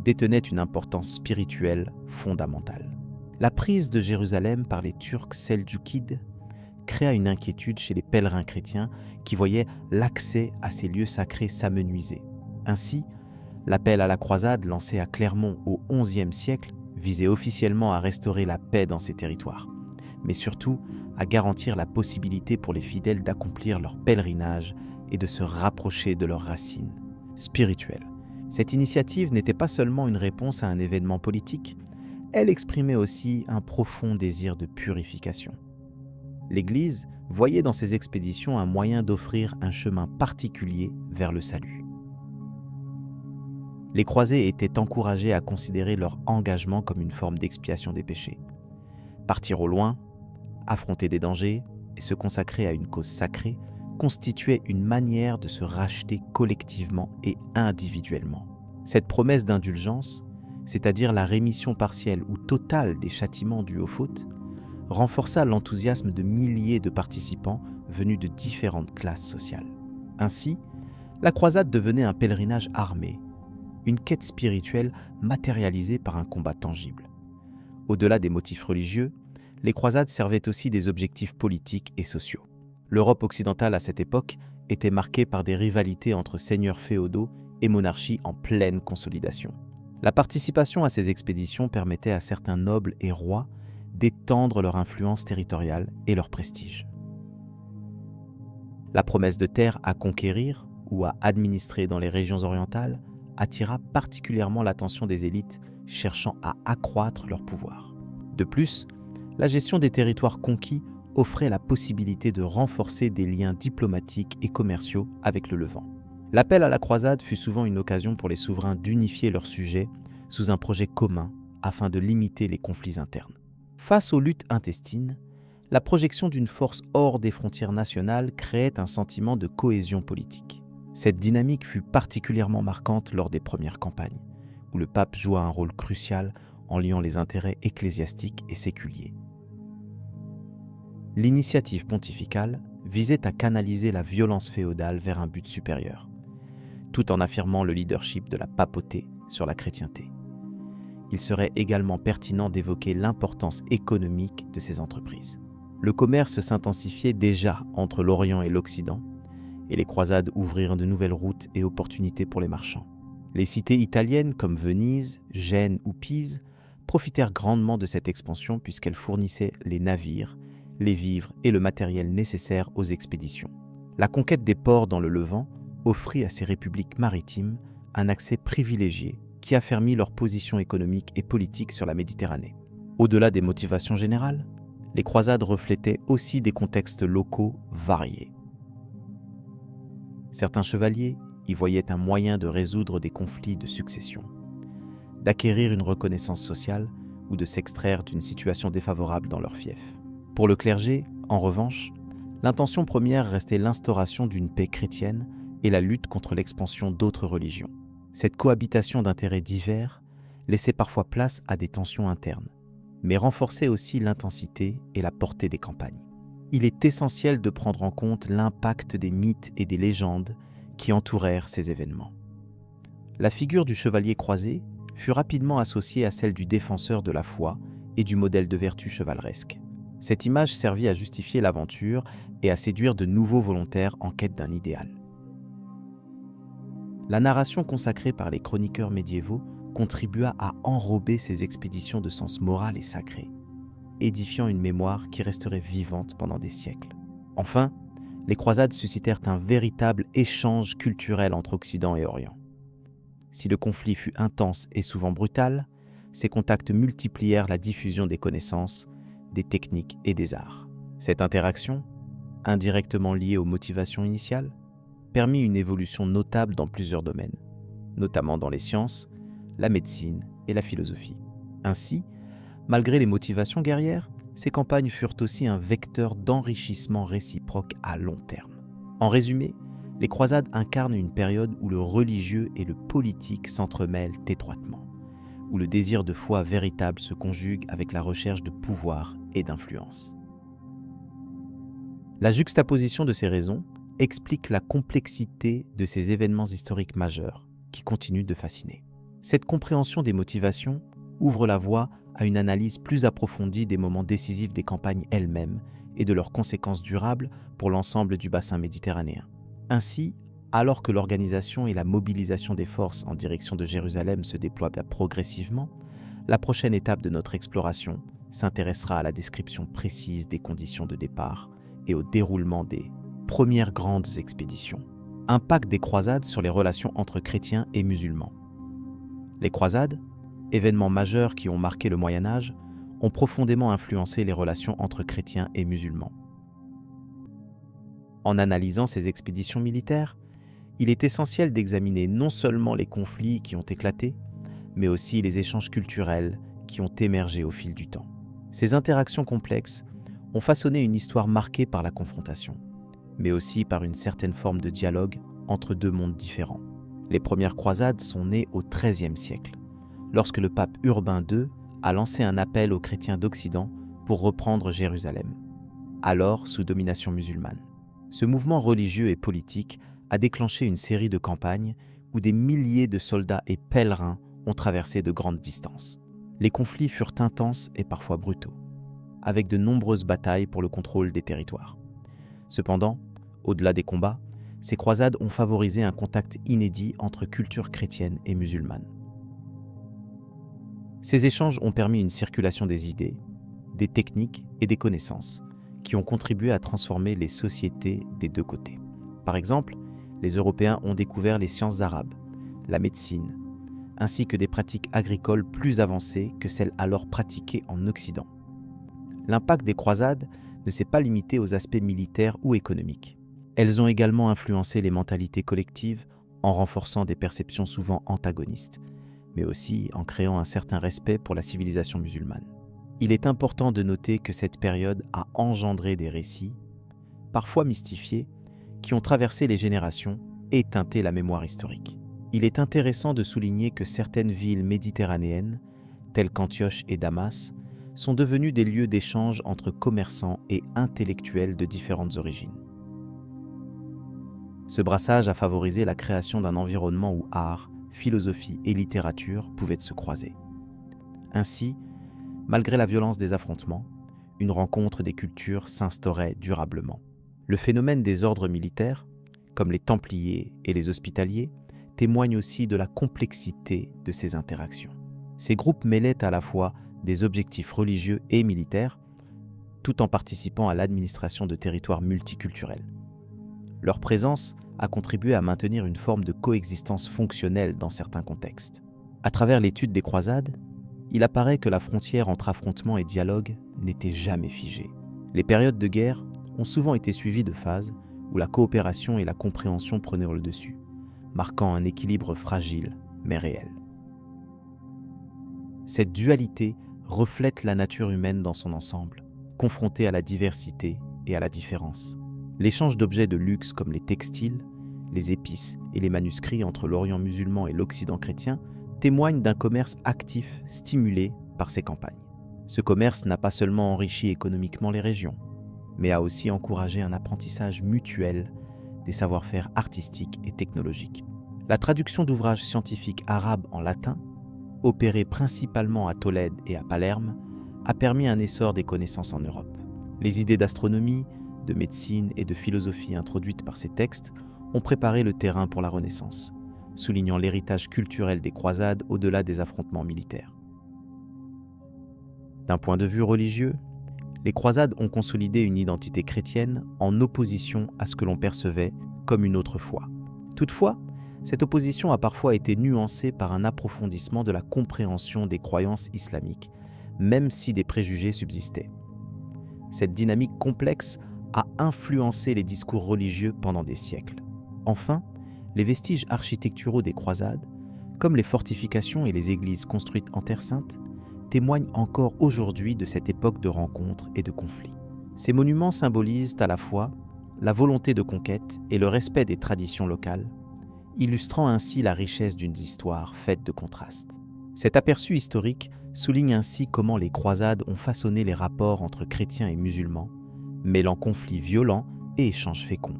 détenait une importance spirituelle fondamentale. La prise de Jérusalem par les Turcs seldjoukides créa une inquiétude chez les pèlerins chrétiens qui voyaient l'accès à ces lieux sacrés s'amenuiser. Ainsi, l'appel à la croisade lancé à Clermont au XIe siècle visait officiellement à restaurer la paix dans ces territoires, mais surtout à garantir la possibilité pour les fidèles d'accomplir leur pèlerinage et de se rapprocher de leurs racines spirituelles. Cette initiative n'était pas seulement une réponse à un événement politique, elle exprimait aussi un profond désir de purification. L'Église voyait dans ces expéditions un moyen d'offrir un chemin particulier vers le salut. Les croisés étaient encouragés à considérer leur engagement comme une forme d'expiation des péchés. Partir au loin, affronter des dangers et se consacrer à une cause sacrée constituait une manière de se racheter collectivement et individuellement. Cette promesse d'indulgence, c'est-à-dire la rémission partielle ou totale des châtiments dus aux fautes, renforça l'enthousiasme de milliers de participants venus de différentes classes sociales. Ainsi, la croisade devenait un pèlerinage armé, une quête spirituelle matérialisée par un combat tangible. Au-delà des motifs religieux, les croisades servaient aussi des objectifs politiques et sociaux. L'Europe occidentale à cette époque était marquée par des rivalités entre seigneurs féodaux et monarchies en pleine consolidation. La participation à ces expéditions permettait à certains nobles et rois d'étendre leur influence territoriale et leur prestige. La promesse de terre à conquérir ou à administrer dans les régions orientales attira particulièrement l'attention des élites cherchant à accroître leur pouvoir. De plus, la gestion des territoires conquis offrait la possibilité de renforcer des liens diplomatiques et commerciaux avec le Levant. L'appel à la croisade fut souvent une occasion pour les souverains d'unifier leurs sujets sous un projet commun afin de limiter les conflits internes. Face aux luttes intestines, la projection d'une force hors des frontières nationales créait un sentiment de cohésion politique. Cette dynamique fut particulièrement marquante lors des premières campagnes, où le pape joua un rôle crucial en liant les intérêts ecclésiastiques et séculiers. L'initiative pontificale visait à canaliser la violence féodale vers un but supérieur, tout en affirmant le leadership de la papauté sur la chrétienté. Il serait également pertinent d'évoquer l'importance économique de ces entreprises. Le commerce s'intensifiait déjà entre l'Orient et l'Occident, et les croisades ouvrirent de nouvelles routes et opportunités pour les marchands. Les cités italiennes comme Venise, Gênes ou Pise profitèrent grandement de cette expansion puisqu'elles fournissaient les navires, les vivres et le matériel nécessaire aux expéditions. La conquête des ports dans le Levant offrit à ces républiques maritimes un accès privilégié qui affermit leur position économique et politique sur la Méditerranée. Au-delà des motivations générales, les croisades reflétaient aussi des contextes locaux variés. Certains chevaliers y voyaient un moyen de résoudre des conflits de succession, d'acquérir une reconnaissance sociale ou de s'extraire d'une situation défavorable dans leur fief. Pour le clergé, en revanche, l'intention première restait l'instauration d'une paix chrétienne et la lutte contre l'expansion d'autres religions. Cette cohabitation d'intérêts divers laissait parfois place à des tensions internes, mais renforçait aussi l'intensité et la portée des campagnes. Il est essentiel de prendre en compte l'impact des mythes et des légendes qui entourèrent ces événements. La figure du chevalier croisé fut rapidement associée à celle du défenseur de la foi et du modèle de vertu chevaleresque. Cette image servit à justifier l'aventure et à séduire de nouveaux volontaires en quête d'un idéal. La narration consacrée par les chroniqueurs médiévaux contribua à enrober ces expéditions de sens moral et sacré, édifiant une mémoire qui resterait vivante pendant des siècles. Enfin, les croisades suscitèrent un véritable échange culturel entre Occident et Orient. Si le conflit fut intense et souvent brutal, ces contacts multiplièrent la diffusion des connaissances, des techniques et des arts. Cette interaction, indirectement liée aux motivations initiales, permit une évolution notable dans plusieurs domaines, notamment dans les sciences, la médecine et la philosophie. Ainsi, malgré les motivations guerrières, ces campagnes furent aussi un vecteur d'enrichissement réciproque à long terme. En résumé, les croisades incarnent une période où le religieux et le politique s'entremêlent étroitement, où le désir de foi véritable se conjugue avec la recherche de pouvoir et d'influence. La juxtaposition de ces raisons explique la complexité de ces événements historiques majeurs qui continuent de fasciner. Cette compréhension des motivations ouvre la voie à une analyse plus approfondie des moments décisifs des campagnes elles-mêmes et de leurs conséquences durables pour l'ensemble du bassin méditerranéen. Ainsi, alors que l'organisation et la mobilisation des forces en direction de Jérusalem se déploient progressivement, la prochaine étape de notre exploration s'intéressera à la description précise des conditions de départ et au déroulement des premières grandes expéditions. Impact des croisades sur les relations entre chrétiens et musulmans. Les croisades, événements majeurs qui ont marqué le Moyen-Âge, ont profondément influencé les relations entre chrétiens et musulmans. En analysant ces expéditions militaires, il est essentiel d'examiner non seulement les conflits qui ont éclaté, mais aussi les échanges culturels qui ont émergé au fil du temps. Ces interactions complexes ont façonné une histoire marquée par la confrontation, mais aussi par une certaine forme de dialogue entre deux mondes différents. Les premières croisades sont nées au XIIIe siècle, lorsque le pape Urbain II a lancé un appel aux chrétiens d'Occident pour reprendre Jérusalem, alors sous domination musulmane. Ce mouvement religieux et politique a déclenché une série de campagnes où des milliers de soldats et pèlerins ont traversé de grandes distances. Les conflits furent intenses et parfois brutaux, avec de nombreuses batailles pour le contrôle des territoires. Cependant, au-delà des combats, ces croisades ont favorisé un contact inédit entre cultures chrétiennes et musulmanes. Ces échanges ont permis une circulation des idées, des techniques et des connaissances qui ont contribué à transformer les sociétés des deux côtés. Par exemple, les Européens ont découvert les sciences arabes, la médecine, ainsi que des pratiques agricoles plus avancées que celles alors pratiquées en Occident. L'impact des croisades ne s'est pas limité aux aspects militaires ou économiques. Elles ont également influencé les mentalités collectives en renforçant des perceptions souvent antagonistes, mais aussi en créant un certain respect pour la civilisation musulmane. Il est important de noter que cette période a engendré des récits, parfois mystifiés, qui ont traversé les générations et teinté la mémoire historique. Il est intéressant de souligner que certaines villes méditerranéennes, telles qu'Antioche et Damas, sont devenues des lieux d'échange entre commerçants et intellectuels de différentes origines. Ce brassage a favorisé la création d'un environnement où art, philosophie et littérature pouvaient se croiser. Ainsi, malgré la violence des affrontements, une rencontre des cultures s'instaurait durablement. Le phénomène des ordres militaires, comme les Templiers et les Hospitaliers, témoigne aussi de la complexité de ces interactions. Ces groupes mêlaient à la fois des objectifs religieux et militaires, tout en participant à l'administration de territoires multiculturels. Leur présence a contribué à maintenir une forme de coexistence fonctionnelle dans certains contextes. À travers l'étude des croisades, il apparaît que la frontière entre affrontement et dialogue n'était jamais figée. Les périodes de guerre ont souvent été suivies de phases où la coopération et la compréhension prenaient le dessus, marquant un équilibre fragile mais réel. Cette dualité reflète la nature humaine dans son ensemble, confrontée à la diversité et à la différence. L'échange d'objets de luxe comme les textiles, les épices et les manuscrits entre l'Orient musulman et l'Occident chrétien témoignent d'un commerce actif stimulé par ces campagnes. Ce commerce n'a pas seulement enrichi économiquement les régions, mais a aussi encouragé un apprentissage mutuel des savoir-faire artistiques et technologiques. La traduction d'ouvrages scientifiques arabes en latin, opérée principalement à Tolède et à Palerme, a permis un essor des connaissances en Europe. Les idées d'astronomie, de médecine et de philosophie introduites par ces textes ont préparé le terrain pour la Renaissance, soulignant l'héritage culturel des croisades au-delà des affrontements militaires. D'un point de vue religieux, les croisades ont consolidé une identité chrétienne en opposition à ce que l'on percevait comme une autre foi. Toutefois, cette opposition a parfois été nuancée par un approfondissement de la compréhension des croyances islamiques, même si des préjugés subsistaient. Cette dynamique complexe a influencé les discours religieux pendant des siècles. Enfin, les vestiges architecturaux des croisades, comme les fortifications et les églises construites en Terre Sainte, témoignent encore aujourd'hui de cette époque de rencontres et de conflits. Ces monuments symbolisent à la fois la volonté de conquête et le respect des traditions locales, illustrant ainsi la richesse d'une histoire faite de contrastes. Cet aperçu historique souligne ainsi comment les croisades ont façonné les rapports entre chrétiens et musulmans, mêlant conflits violents et échanges féconds.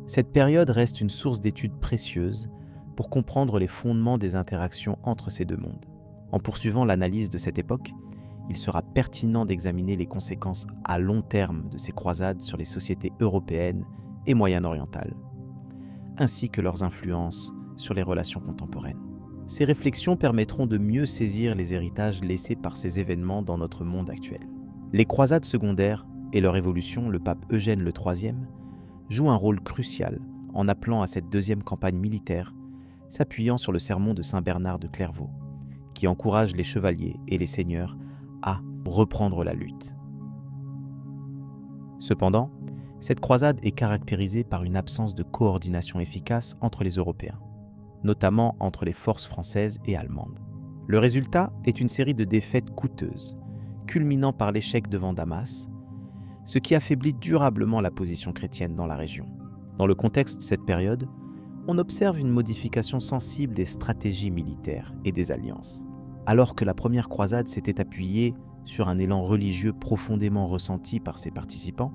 Cette période reste une source d'études précieuses pour comprendre les fondements des interactions entre ces deux mondes. En poursuivant l'analyse de cette époque, il sera pertinent d'examiner les conséquences à long terme de ces croisades sur les sociétés européennes et moyen-orientales, ainsi que leurs influences sur les relations contemporaines. Ces réflexions permettront de mieux saisir les héritages laissés par ces événements dans notre monde actuel. Les croisades secondaires et leur évolution, le pape Eugène III joue un rôle crucial en appelant à cette deuxième campagne militaire, s'appuyant sur le sermon de Saint Bernard de Clairvaux, qui encourage les chevaliers et les seigneurs à reprendre la lutte. Cependant, cette croisade est caractérisée par une absence de coordination efficace entre les Européens, notamment entre les forces françaises et allemandes. Le résultat est une série de défaites coûteuses, culminant par l'échec devant Damas, ce qui affaiblit durablement la position chrétienne dans la région. Dans le contexte de cette période, on observe une modification sensible des stratégies militaires et des alliances. Alors que la première croisade s'était appuyée sur un élan religieux profondément ressenti par ses participants,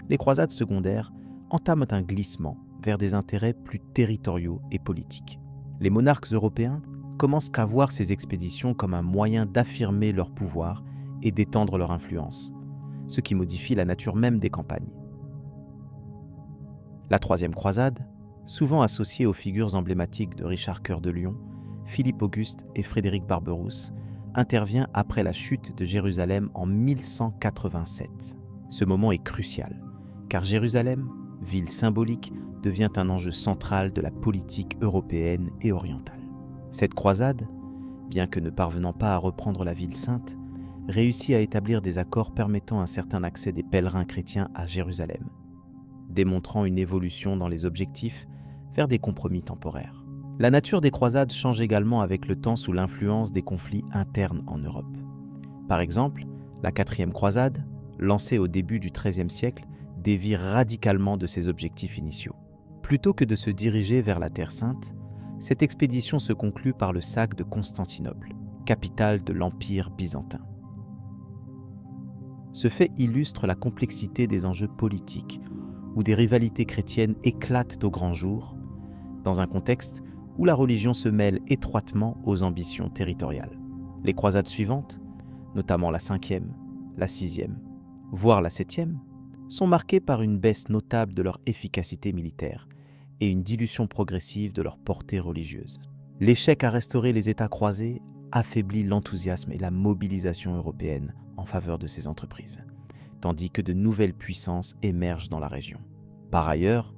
les croisades secondaires entament un glissement vers des intérêts plus territoriaux et politiques. Les monarques européens commencent à voir ces expéditions comme un moyen d'affirmer leur pouvoir et d'étendre leur influence, ce qui modifie la nature même des campagnes. La troisième croisade, souvent associée aux figures emblématiques de Richard Cœur de Lion, Philippe Auguste et Frédéric Barberousse, intervient après la chute de Jérusalem en 1187. Ce moment est crucial, car Jérusalem, ville symbolique, devient un enjeu central de la politique européenne et orientale. Cette croisade, bien que ne parvenant pas à reprendre la ville sainte, réussit à établir des accords permettant un certain accès des pèlerins chrétiens à Jérusalem, démontrant une évolution dans les objectifs vers des compromis temporaires. La nature des croisades change également avec le temps sous l'influence des conflits internes en Europe. Par exemple, la 4e croisade, lancée au début du XIIIe siècle, dévie radicalement de ses objectifs initiaux. Plutôt que de se diriger vers la Terre Sainte, cette expédition se conclut par le sac de Constantinople, capitale de l'Empire byzantin. Ce fait illustre la complexité des enjeux politiques, où des rivalités chrétiennes éclatent au grand jour, dans un contexte où la religion se mêle étroitement aux ambitions territoriales. Les croisades suivantes, notamment la 5e, la 6e, voire la 7e, sont marquées par une baisse notable de leur efficacité militaire et une dilution progressive de leur portée religieuse. L'échec à restaurer les États croisés affaiblit l'enthousiasme et la mobilisation européenne en faveur de ces entreprises, tandis que de nouvelles puissances émergent dans la région. Par ailleurs,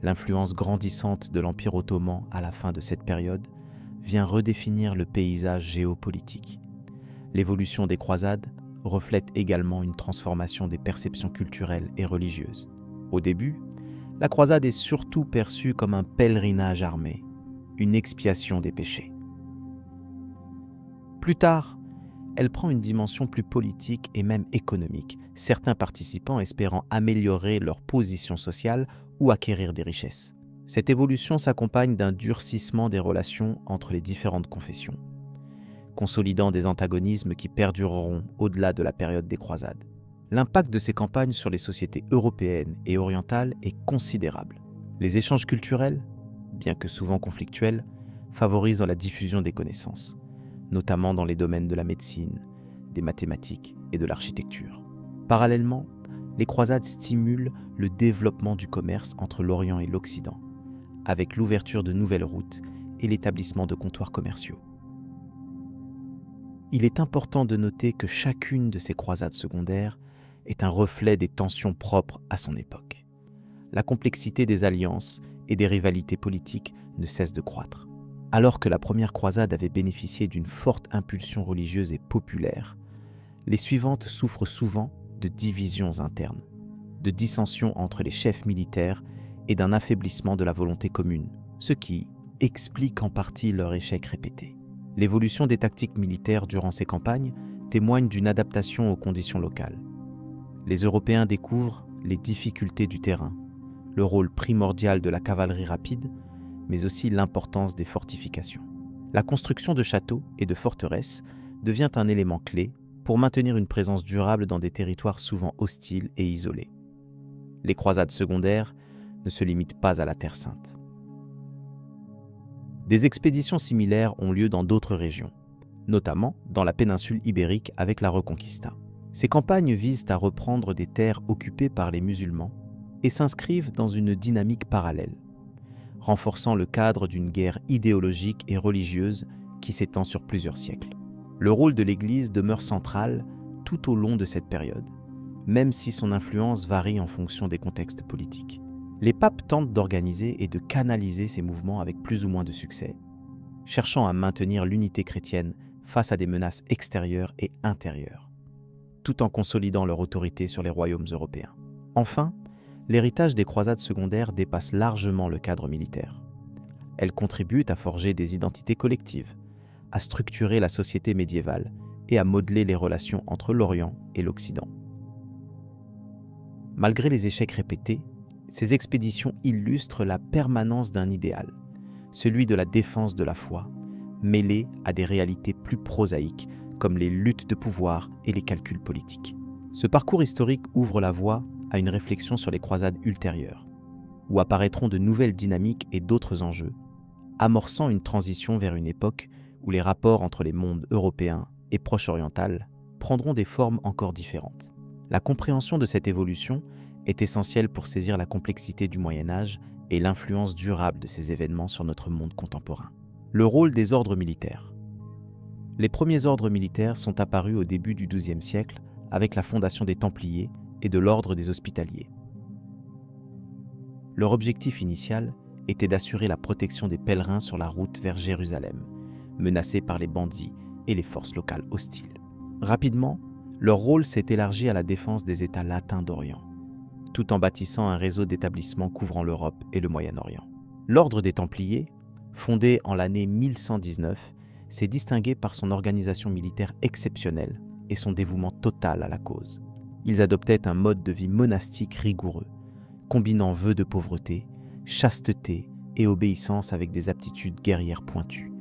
l'influence grandissante de l'Empire ottoman à la fin de cette période vient redéfinir le paysage géopolitique. L'évolution des croisades reflète également une transformation des perceptions culturelles et religieuses. Au début, la croisade est surtout perçue comme un pèlerinage armé, une expiation des péchés. Plus tard, elle prend une dimension plus politique et même économique, certains participants espérant améliorer leur position sociale ou acquérir des richesses. Cette évolution s'accompagne d'un durcissement des relations entre les différentes confessions, consolidant des antagonismes qui perdureront au-delà de la période des croisades. L'impact de ces campagnes sur les sociétés européennes et orientales est considérable. Les échanges culturels, bien que souvent conflictuels, favorisent la diffusion des connaissances, notamment dans les domaines de la médecine, des mathématiques et de l'architecture. Parallèlement, les croisades stimulent le développement du commerce entre l'Orient et l'Occident, avec l'ouverture de nouvelles routes et l'établissement de comptoirs commerciaux. Il est important de noter que chacune de ces croisades secondaires est un reflet des tensions propres à son époque. La complexité des alliances et des rivalités politiques ne cesse de croître. Alors que la première croisade avait bénéficié d'une forte impulsion religieuse et populaire, les suivantes souffrent souvent de divisions internes, de dissensions entre les chefs militaires et d'un affaiblissement de la volonté commune, ce qui explique en partie leur échec répété. L'évolution des tactiques militaires durant ces campagnes témoigne d'une adaptation aux conditions locales. Les Européens découvrent les difficultés du terrain, le rôle primordial de la cavalerie rapide, mais aussi l'importance des fortifications. La construction de châteaux et de forteresses devient un élément clé pour maintenir une présence durable dans des territoires souvent hostiles et isolés. Les croisades secondaires ne se limitent pas à la Terre Sainte. Des expéditions similaires ont lieu dans d'autres régions, notamment dans la péninsule ibérique avec la Reconquista. Ces campagnes visent à reprendre des terres occupées par les musulmans et s'inscrivent dans une dynamique parallèle, renforçant le cadre d'une guerre idéologique et religieuse qui s'étend sur plusieurs siècles. Le rôle de l'Église demeure central tout au long de cette période, même si son influence varie en fonction des contextes politiques. Les papes tentent d'organiser et de canaliser ces mouvements avec plus ou moins de succès, cherchant à maintenir l'unité chrétienne face à des menaces extérieures et intérieures, tout en consolidant leur autorité sur les royaumes européens. Enfin, l'héritage des croisades secondaires dépasse largement le cadre militaire. Elles contribuent à forger des identités collectives, à structurer la société médiévale et à modeler les relations entre l'Orient et l'Occident. Malgré les échecs répétés, ces expéditions illustrent la permanence d'un idéal, celui de la défense de la foi, mêlé à des réalités plus prosaïques comme les luttes de pouvoir et les calculs politiques. Ce parcours historique ouvre la voie à une réflexion sur les croisades ultérieures, où apparaîtront de nouvelles dynamiques et d'autres enjeux, amorçant une transition vers une époque où les rapports entre les mondes européens et proche-oriental prendront des formes encore différentes. La compréhension de cette évolution est essentielle pour saisir la complexité du Moyen-Âge et l'influence durable de ces événements sur notre monde contemporain. Le rôle des ordres militaires. Les premiers ordres militaires sont apparus au début du XIIe siècle avec la fondation des Templiers et de l'ordre des Hospitaliers. Leur objectif initial était d'assurer la protection des pèlerins sur la route vers Jérusalem, menacés par les bandits et les forces locales hostiles. Rapidement, leur rôle s'est élargi à la défense des États latins d'Orient, tout en bâtissant un réseau d'établissements couvrant l'Europe et le Moyen-Orient. L'ordre des Templiers, fondé en l'année 1119, s'est distingué par son organisation militaire exceptionnelle et son dévouement total à la cause. Ils adoptaient un mode de vie monastique rigoureux, combinant vœux de pauvreté, chasteté et obéissance avec des aptitudes guerrières pointues.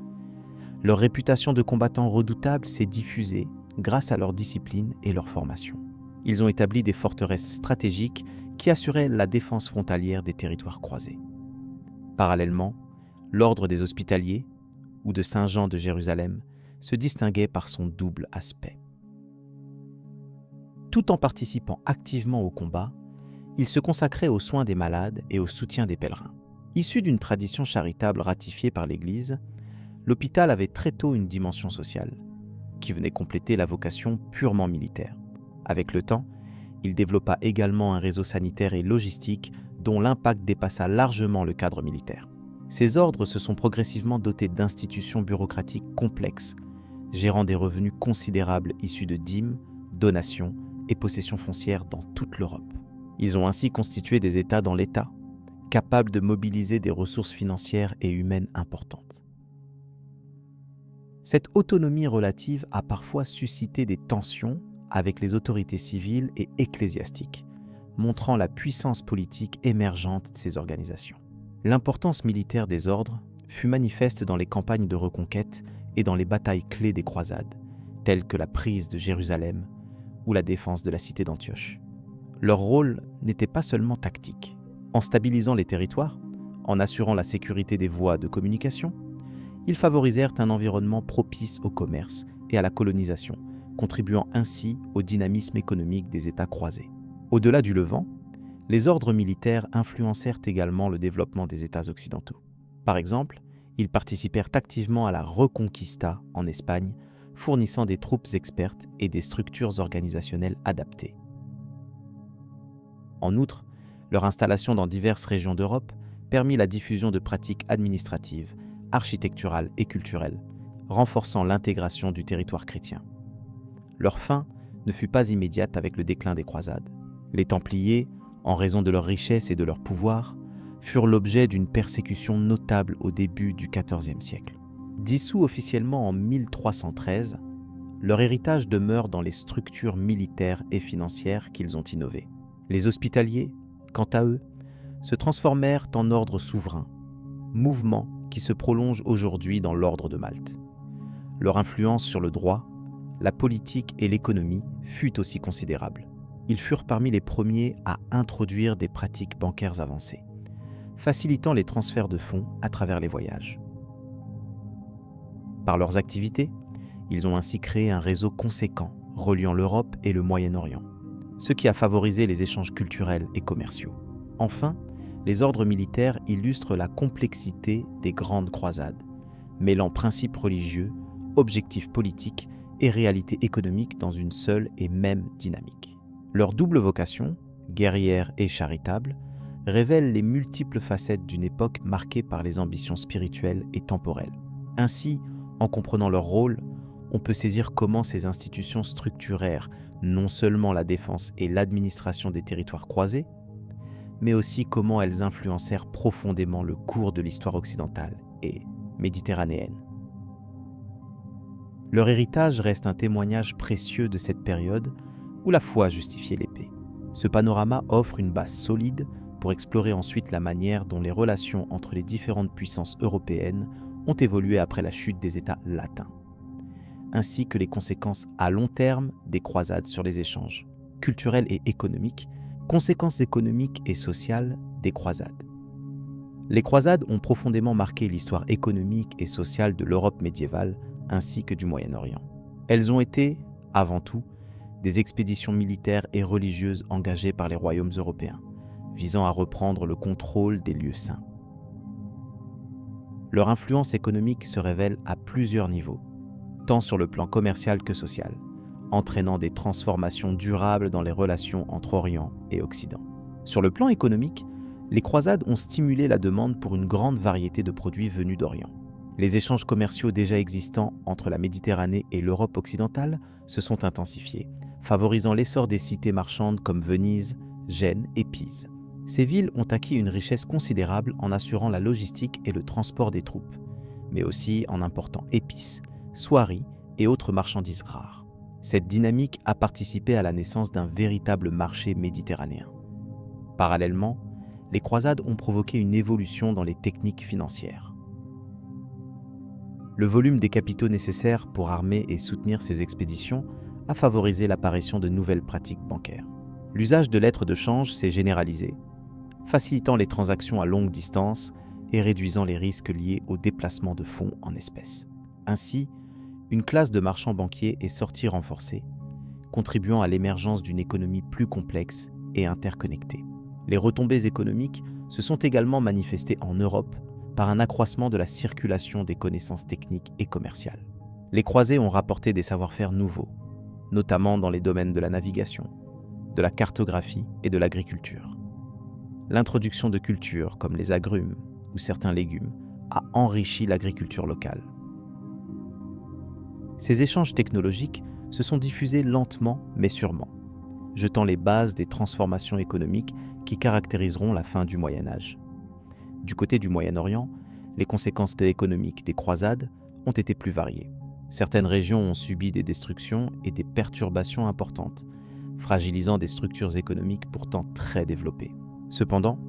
Leur réputation de combattants redoutables s'est diffusée grâce à leur discipline et leur formation. Ils ont établi des forteresses stratégiques qui assuraient la défense frontalière des territoires croisés. Parallèlement, l'ordre des Hospitaliers, ou de Saint Jean de Jérusalem, se distinguait par son double aspect. Tout en participant activement au combat, il se consacrait aux soins des malades et au soutien des pèlerins. Issu d'une tradition charitable ratifiée par l'Église, l'hôpital avait très tôt une dimension sociale, qui venait compléter la vocation purement militaire. Avec le temps, il développa également un réseau sanitaire et logistique dont l'impact dépassa largement le cadre militaire. Ces ordres se sont progressivement dotés d'institutions bureaucratiques complexes, gérant des revenus considérables issus de dîmes, donations et possessions foncières dans toute l'Europe. Ils ont ainsi constitué des États dans l'État, capables de mobiliser des ressources financières et humaines importantes. Cette autonomie relative a parfois suscité des tensions avec les autorités civiles et ecclésiastiques, montrant la puissance politique émergente de ces organisations. L'importance militaire des ordres fut manifeste dans les campagnes de reconquête et dans les batailles clés des croisades, telles que la prise de Jérusalem ou la défense de la cité d'Antioche. Leur rôle n'était pas seulement tactique. En stabilisant les territoires, en assurant la sécurité des voies de communication, ils favorisèrent un environnement propice au commerce et à la colonisation, contribuant ainsi au dynamisme économique des États croisés. Au-delà du Levant, les ordres militaires influencèrent également le développement des États occidentaux. Par exemple, ils participèrent activement à la Reconquista en Espagne, fournissant des troupes expertes et des structures organisationnelles adaptées. En outre, leur installation dans diverses régions d'Europe permit la diffusion de pratiques administratives, architecturales et culturelles, renforçant l'intégration du territoire chrétien. Leur fin ne fut pas immédiate avec le déclin des croisades. Les Templiers, en raison de leur richesse et de leur pouvoir, furent l'objet d'une persécution notable au début du XIVe siècle. Dissous officiellement en 1313, leur héritage demeure dans les structures militaires et financières qu'ils ont innovées. Les Hospitaliers, quant à eux, se transformèrent en ordre souverain, mouvement qui se prolonge aujourd'hui dans l'ordre de Malte. Leur influence sur le droit, la politique et l'économie fut aussi considérable. Ils furent parmi les premiers à introduire des pratiques bancaires avancées, facilitant les transferts de fonds à travers les voyages. Par leurs activités, ils ont ainsi créé un réseau conséquent reliant l'Europe et le Moyen-Orient, ce qui a favorisé les échanges culturels et commerciaux. Enfin, les ordres militaires illustrent la complexité des grandes croisades, mêlant principes religieux, objectifs politiques et réalités économiques dans une seule et même dynamique. Leur double vocation, guerrière et charitable, révèle les multiples facettes d'une époque marquée par les ambitions spirituelles et temporelles. Ainsi, en comprenant leur rôle, on peut saisir comment ces institutions structurèrent non seulement la défense et l'administration des territoires croisés, mais aussi comment elles influencèrent profondément le cours de l'histoire occidentale et méditerranéenne. Leur héritage reste un témoignage précieux de cette période où la foi justifiait l'épée. Ce panorama offre une base solide pour explorer ensuite la manière dont les relations entre les différentes puissances européennes ont évolué après la chute des États latins, ainsi que les conséquences à long terme des croisades sur les échanges culturels et économiques, conséquences économiques et sociales des croisades. Les croisades ont profondément marqué l'histoire économique et sociale de l'Europe médiévale ainsi que du Moyen-Orient. Elles ont été, avant tout, des expéditions militaires et religieuses engagées par les royaumes européens, visant à reprendre le contrôle des lieux saints. Leur influence économique se révèle à plusieurs niveaux, tant sur le plan commercial que social, entraînant des transformations durables dans les relations entre Orient et Occident. Sur le plan économique, les croisades ont stimulé la demande pour une grande variété de produits venus d'Orient. Les échanges commerciaux déjà existants entre la Méditerranée et l'Europe occidentale se sont intensifiés, favorisant l'essor des cités marchandes comme Venise, Gênes et Pise. Ces villes ont acquis une richesse considérable en assurant la logistique et le transport des troupes, mais aussi en important épices, soieries et autres marchandises rares. Cette dynamique a participé à la naissance d'un véritable marché méditerranéen. Parallèlement, les croisades ont provoqué une évolution dans les techniques financières. Le volume des capitaux nécessaires pour armer et soutenir ces expéditions a favorisé l'apparition de nouvelles pratiques bancaires. L'usage de lettres de change s'est généralisé, facilitant les transactions à longue distance et réduisant les risques liés au déplacement de fonds en espèces. Ainsi, une classe de marchands banquiers est sortie renforcée, contribuant à l'émergence d'une économie plus complexe et interconnectée. Les retombées économiques se sont également manifestées en Europe par un accroissement de la circulation des connaissances techniques et commerciales. Les croisés ont rapporté des savoir-faire nouveaux, notamment dans les domaines de la navigation, de la cartographie et de l'agriculture. L'introduction de cultures comme les agrumes ou certains légumes a enrichi l'agriculture locale. Ces échanges technologiques se sont diffusés lentement mais sûrement, jetant les bases des transformations économiques qui caractériseront la fin du Moyen Âge. Du côté du Moyen-Orient, les conséquences économiques des croisades ont été plus variées. Certaines régions ont subi des destructions et des perturbations importantes, fragilisant des structures économiques pourtant très développées. Cependant,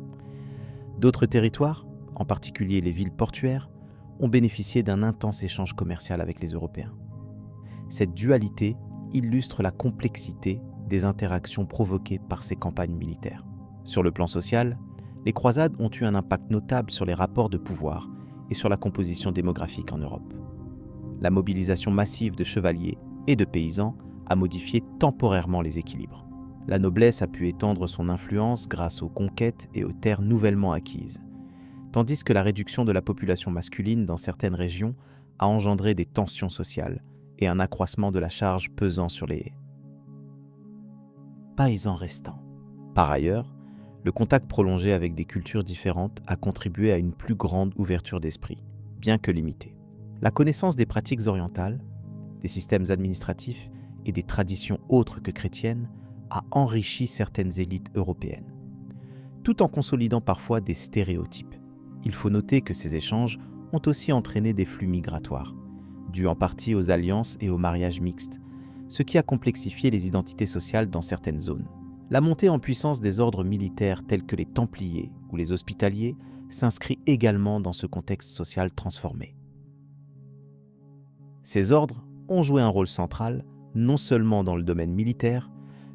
d'autres territoires, en particulier les villes portuaires, ont bénéficié d'un intense échange commercial avec les Européens. Cette dualité illustre la complexité des interactions provoquées par ces campagnes militaires. Sur le plan social, les croisades ont eu un impact notable sur les rapports de pouvoir et sur la composition démographique en Europe. La mobilisation massive de chevaliers et de paysans a modifié temporairement les équilibres. La noblesse a pu étendre son influence grâce aux conquêtes et aux terres nouvellement acquises, tandis que la réduction de la population masculine dans certaines régions a engendré des tensions sociales et un accroissement de la charge pesant sur les paysans restants. Par ailleurs, le contact prolongé avec des cultures différentes a contribué à une plus grande ouverture d'esprit, bien que limitée. La connaissance des pratiques orientales, des systèmes administratifs et des traditions autres que chrétiennes a enrichi certaines élites européennes, tout en consolidant parfois des stéréotypes. Il faut noter que ces échanges ont aussi entraîné des flux migratoires, dus en partie aux alliances et aux mariages mixtes, ce qui a complexifié les identités sociales dans certaines zones. La montée en puissance des ordres militaires tels que les Templiers ou les Hospitaliers s'inscrit également dans ce contexte social transformé. Ces ordres ont joué un rôle central, non seulement dans le domaine militaire,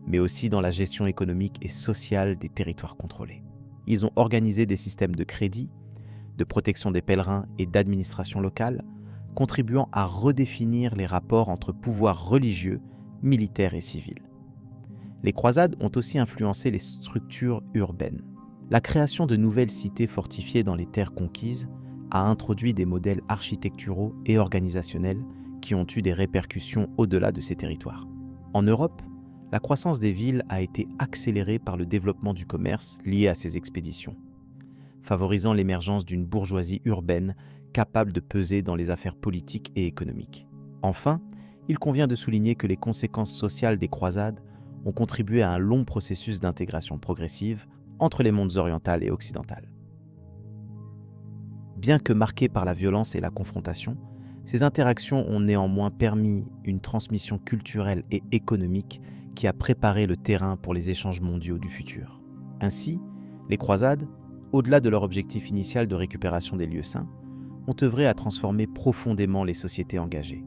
mais aussi dans la gestion économique et sociale des territoires contrôlés. Ils ont organisé des systèmes de crédit, de protection des pèlerins et d'administration locale, contribuant à redéfinir les rapports entre pouvoirs religieux, militaires et civils. Les croisades ont aussi influencé les structures urbaines. La création de nouvelles cités fortifiées dans les terres conquises a introduit des modèles architecturaux et organisationnels qui ont eu des répercussions au-delà de ces territoires. En Europe, la croissance des villes a été accélérée par le développement du commerce lié à ces expéditions, favorisant l'émergence d'une bourgeoisie urbaine capable de peser dans les affaires politiques et économiques. Enfin, il convient de souligner que les conséquences sociales des croisades ont contribué à un long processus d'intégration progressive entre les mondes oriental et occidental. Bien que marquées par la violence et la confrontation, ces interactions ont néanmoins permis une transmission culturelle et économique qui a préparé le terrain pour les échanges mondiaux du futur. Ainsi, les croisades, au-delà de leur objectif initial de récupération des lieux saints, ont œuvré à transformer profondément les sociétés engagées,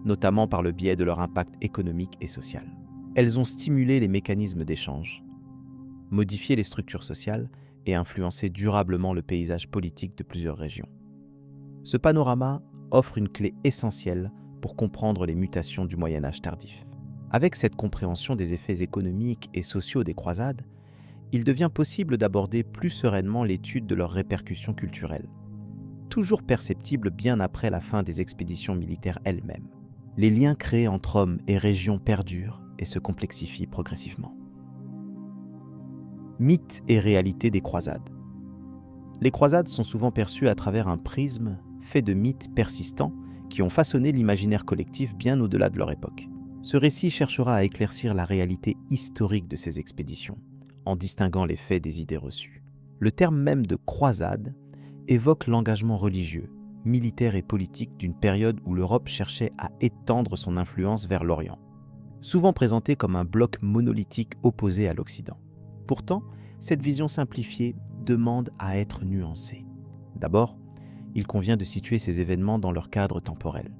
notamment par le biais de leur impact économique et social. Elles ont stimulé les mécanismes d'échange, modifié les structures sociales et influencé durablement le paysage politique de plusieurs régions. Ce panorama offre une clé essentielle pour comprendre les mutations du Moyen Âge tardif. Avec cette compréhension des effets économiques et sociaux des croisades, il devient possible d'aborder plus sereinement l'étude de leurs répercussions culturelles, toujours perceptibles bien après la fin des expéditions militaires elles-mêmes. les liens créés entre hommes et régions perdurent et se complexifient progressivement. Mythes et réalité des croisades. Les croisades sont souvent perçues à travers un prisme fait de mythes persistants qui ont façonné l'imaginaire collectif bien au-delà de leur époque. Ce récit cherchera à éclaircir la réalité historique de ces expéditions, en distinguant les faits des idées reçues. Le terme même de croisade évoque l'engagement religieux, militaire et politique d'une période où l'Europe cherchait à étendre son influence vers l'Orient, souvent présenté comme un bloc monolithique opposé à l'Occident. Pourtant, cette vision simplifiée demande à être nuancée. D'abord, il convient de situer ces événements dans leur cadre temporel.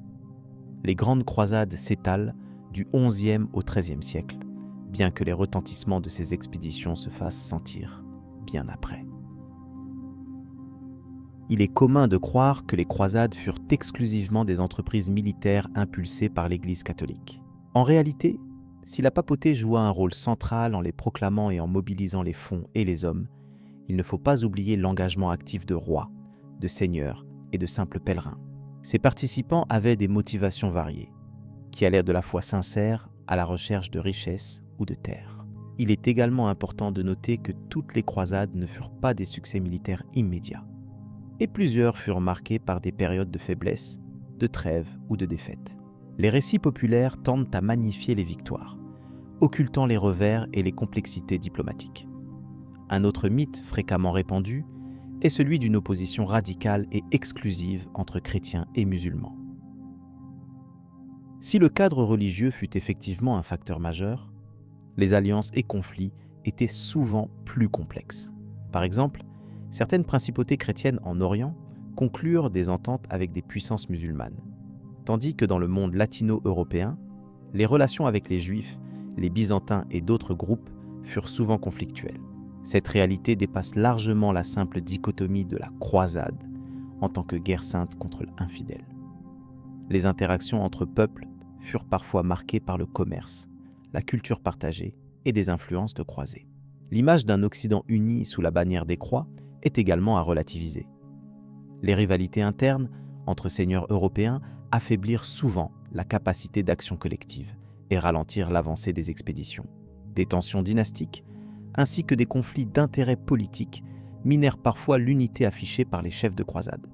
Les grandes croisades s'étalent du XIe au XIIIe siècle, bien que les retentissements de ces expéditions se fassent sentir bien après. Il est commun de croire que les croisades furent exclusivement des entreprises militaires impulsées par l'Église catholique. En réalité, si la papauté joua un rôle central en les proclamant et en mobilisant les fonds et les hommes, il ne faut pas oublier l'engagement actif de rois, de seigneurs et de simples pèlerins. Ces participants avaient des motivations variées, qui allèrent de la foi sincère à la recherche de richesses ou de terres. Il est également important de noter que toutes les croisades ne furent pas des succès militaires immédiats, et plusieurs furent marquées par des périodes de faiblesse, de trêve ou de défaite. Les récits populaires tendent à magnifier les victoires, occultant les revers et les complexités diplomatiques. Un autre mythe fréquemment répandu est celui d'une opposition radicale et exclusive entre chrétiens et musulmans. Si le cadre religieux fut effectivement un facteur majeur, les alliances et conflits étaient souvent plus complexes. Par exemple, certaines principautés chrétiennes en Orient conclurent des ententes avec des puissances musulmanes, tandis que dans le monde latino-européen, les relations avec les Juifs, les Byzantins et d'autres groupes furent souvent conflictuelles. Cette réalité dépasse largement la simple dichotomie de la croisade en tant que guerre sainte contre l'infidèle. Les interactions entre peuples furent parfois marquées par le commerce, la culture partagée et des influences de croisés. L'image d'un Occident uni sous la bannière des croix est également à relativiser. Les rivalités internes entre seigneurs européens affaiblirent souvent la capacité d'action collective et ralentirent l'avancée des expéditions. Des tensions dynastiques, ainsi que des conflits d'intérêts politiques, minèrent parfois l'unité affichée par les chefs de croisade.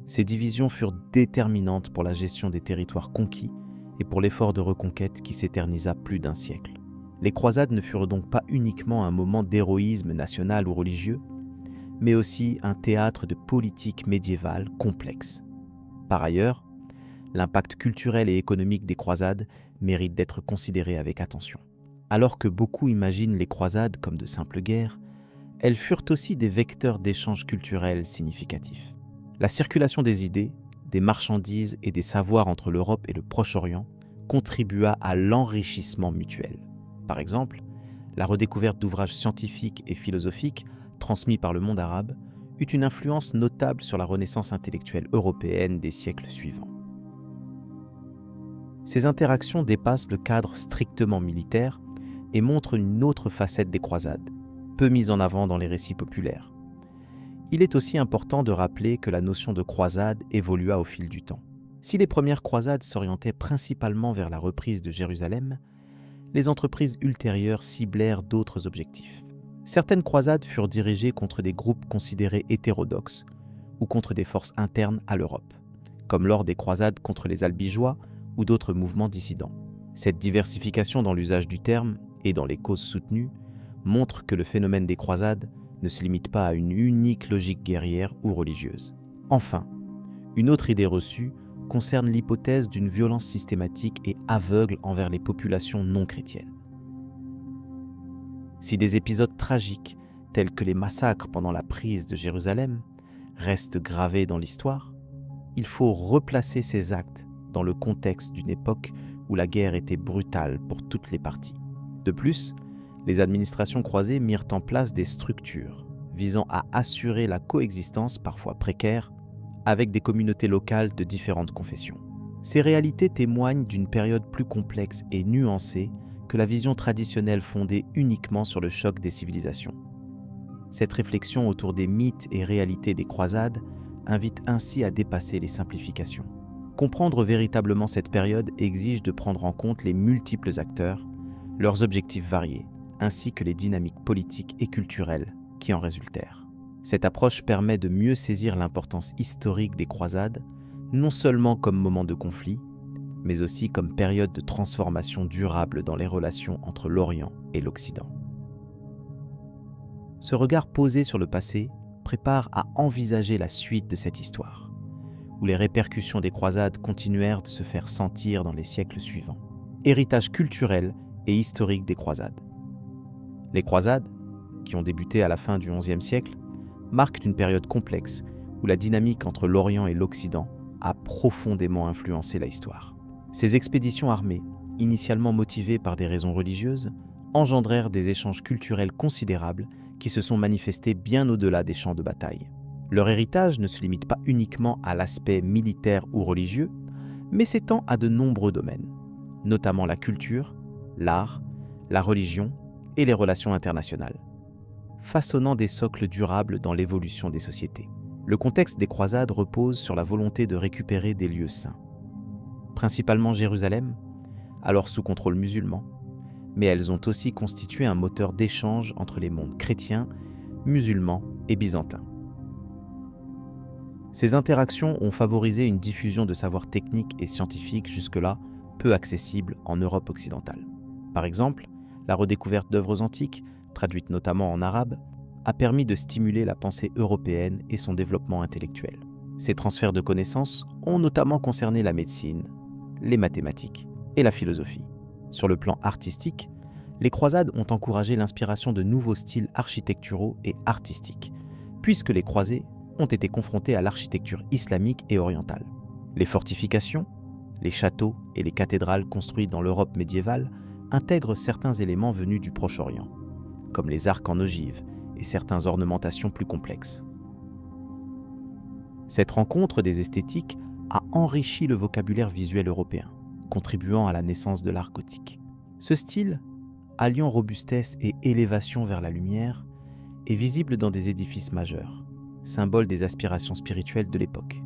Ces divisions furent déterminantes pour la gestion des territoires conquis et pour l'effort de reconquête qui s'éternisa plus d'un siècle. Les croisades ne furent donc pas uniquement un moment d'héroïsme national ou religieux, mais aussi un théâtre de politique médiévale complexe. Par ailleurs, l'impact culturel et économique des croisades mérite d'être considéré avec attention. Alors que beaucoup imaginent les croisades comme de simples guerres, elles furent aussi des vecteurs d'échanges culturels significatifs. La circulation des idées, des marchandises et des savoirs entre l'Europe et le Proche-Orient contribua à l'enrichissement mutuel. Par exemple, la redécouverte d'ouvrages scientifiques et philosophiques transmis par le monde arabe eut une influence notable sur la renaissance intellectuelle européenne des siècles suivants. Ces interactions dépassent le cadre strictement militaire et montrent une autre facette des croisades, peu mise en avant dans les récits populaires. Il est aussi important de rappeler que la notion de croisade évolua au fil du temps. Si les premières croisades s'orientaient principalement vers la reprise de Jérusalem, les entreprises ultérieures ciblèrent d'autres objectifs. Certaines croisades furent dirigées contre des groupes considérés hétérodoxes ou contre des forces internes à l'Europe, comme lors des croisades contre les Albigeois ou d'autres mouvements dissidents. Cette diversification dans l'usage du terme et dans les causes soutenues montre que le phénomène des croisades ne se limite pas à une unique logique guerrière ou religieuse. Enfin, une autre idée reçue concerne l'hypothèse d'une violence systématique et aveugle envers les populations non chrétiennes. Si des épisodes tragiques, tels que les massacres pendant la prise de Jérusalem, restent gravés dans l'histoire, il faut replacer ces actes dans le contexte d'une époque où la guerre était brutale pour toutes les parties. De plus, les administrations croisées mirent en place des structures visant à assurer la coexistence parfois précaire avec des communautés locales de différentes confessions. Ces réalités témoignent d'une période plus complexe et nuancée que la vision traditionnelle fondée uniquement sur le choc des civilisations. Cette réflexion autour des mythes et réalités des croisades invite ainsi à dépasser les simplifications. Comprendre véritablement cette période exige de prendre en compte les multiples acteurs, leurs objectifs variés, ainsi que les dynamiques politiques et culturelles qui en résultèrent. Cette approche permet de mieux saisir l'importance historique des croisades, non seulement comme moment de conflit, mais aussi comme période de transformation durable dans les relations entre l'Orient et l'Occident. Ce regard posé sur le passé prépare à envisager la suite de cette histoire, où les répercussions des croisades continuèrent de se faire sentir dans les siècles suivants. Héritage culturel et historique des croisades. Les croisades, qui ont débuté à la fin du XIe siècle, marquent une période complexe où la dynamique entre l'Orient et l'Occident a profondément influencé l'histoire. Ces expéditions armées, initialement motivées par des raisons religieuses, engendrèrent des échanges culturels considérables qui se sont manifestés bien au-delà des champs de bataille. Leur héritage ne se limite pas uniquement à l'aspect militaire ou religieux, mais s'étend à de nombreux domaines, notamment la culture, l'art, la religion et les relations internationales, façonnant des socles durables dans l'évolution des sociétés. Le contexte des croisades repose sur la volonté de récupérer des lieux saints, principalement Jérusalem, alors sous contrôle musulman, mais elles ont aussi constitué un moteur d'échange entre les mondes chrétiens, musulmans et byzantins. Ces interactions ont favorisé une diffusion de savoirs techniques et scientifiques jusque-là peu accessibles en Europe occidentale. Par exemple, la redécouverte d'œuvres antiques, traduites notamment en arabe, a permis de stimuler la pensée européenne et son développement intellectuel. Ces transferts de connaissances ont notamment concerné la médecine, les mathématiques et la philosophie. Sur le plan artistique, les croisades ont encouragé l'inspiration de nouveaux styles architecturaux et artistiques, puisque les croisés ont été confrontés à l'architecture islamique et orientale. Les fortifications, les châteaux et les cathédrales construits dans l'Europe médiévale intègrent certains éléments venus du Proche-Orient, comme les arcs en ogive et certaines ornementations plus complexes. Cette rencontre des esthétiques a enrichi le vocabulaire visuel européen, contribuant à la naissance de l'art gothique. Ce style, alliant robustesse et élévation vers la lumière, est visible dans des édifices majeurs, symbole des aspirations spirituelles de l'époque.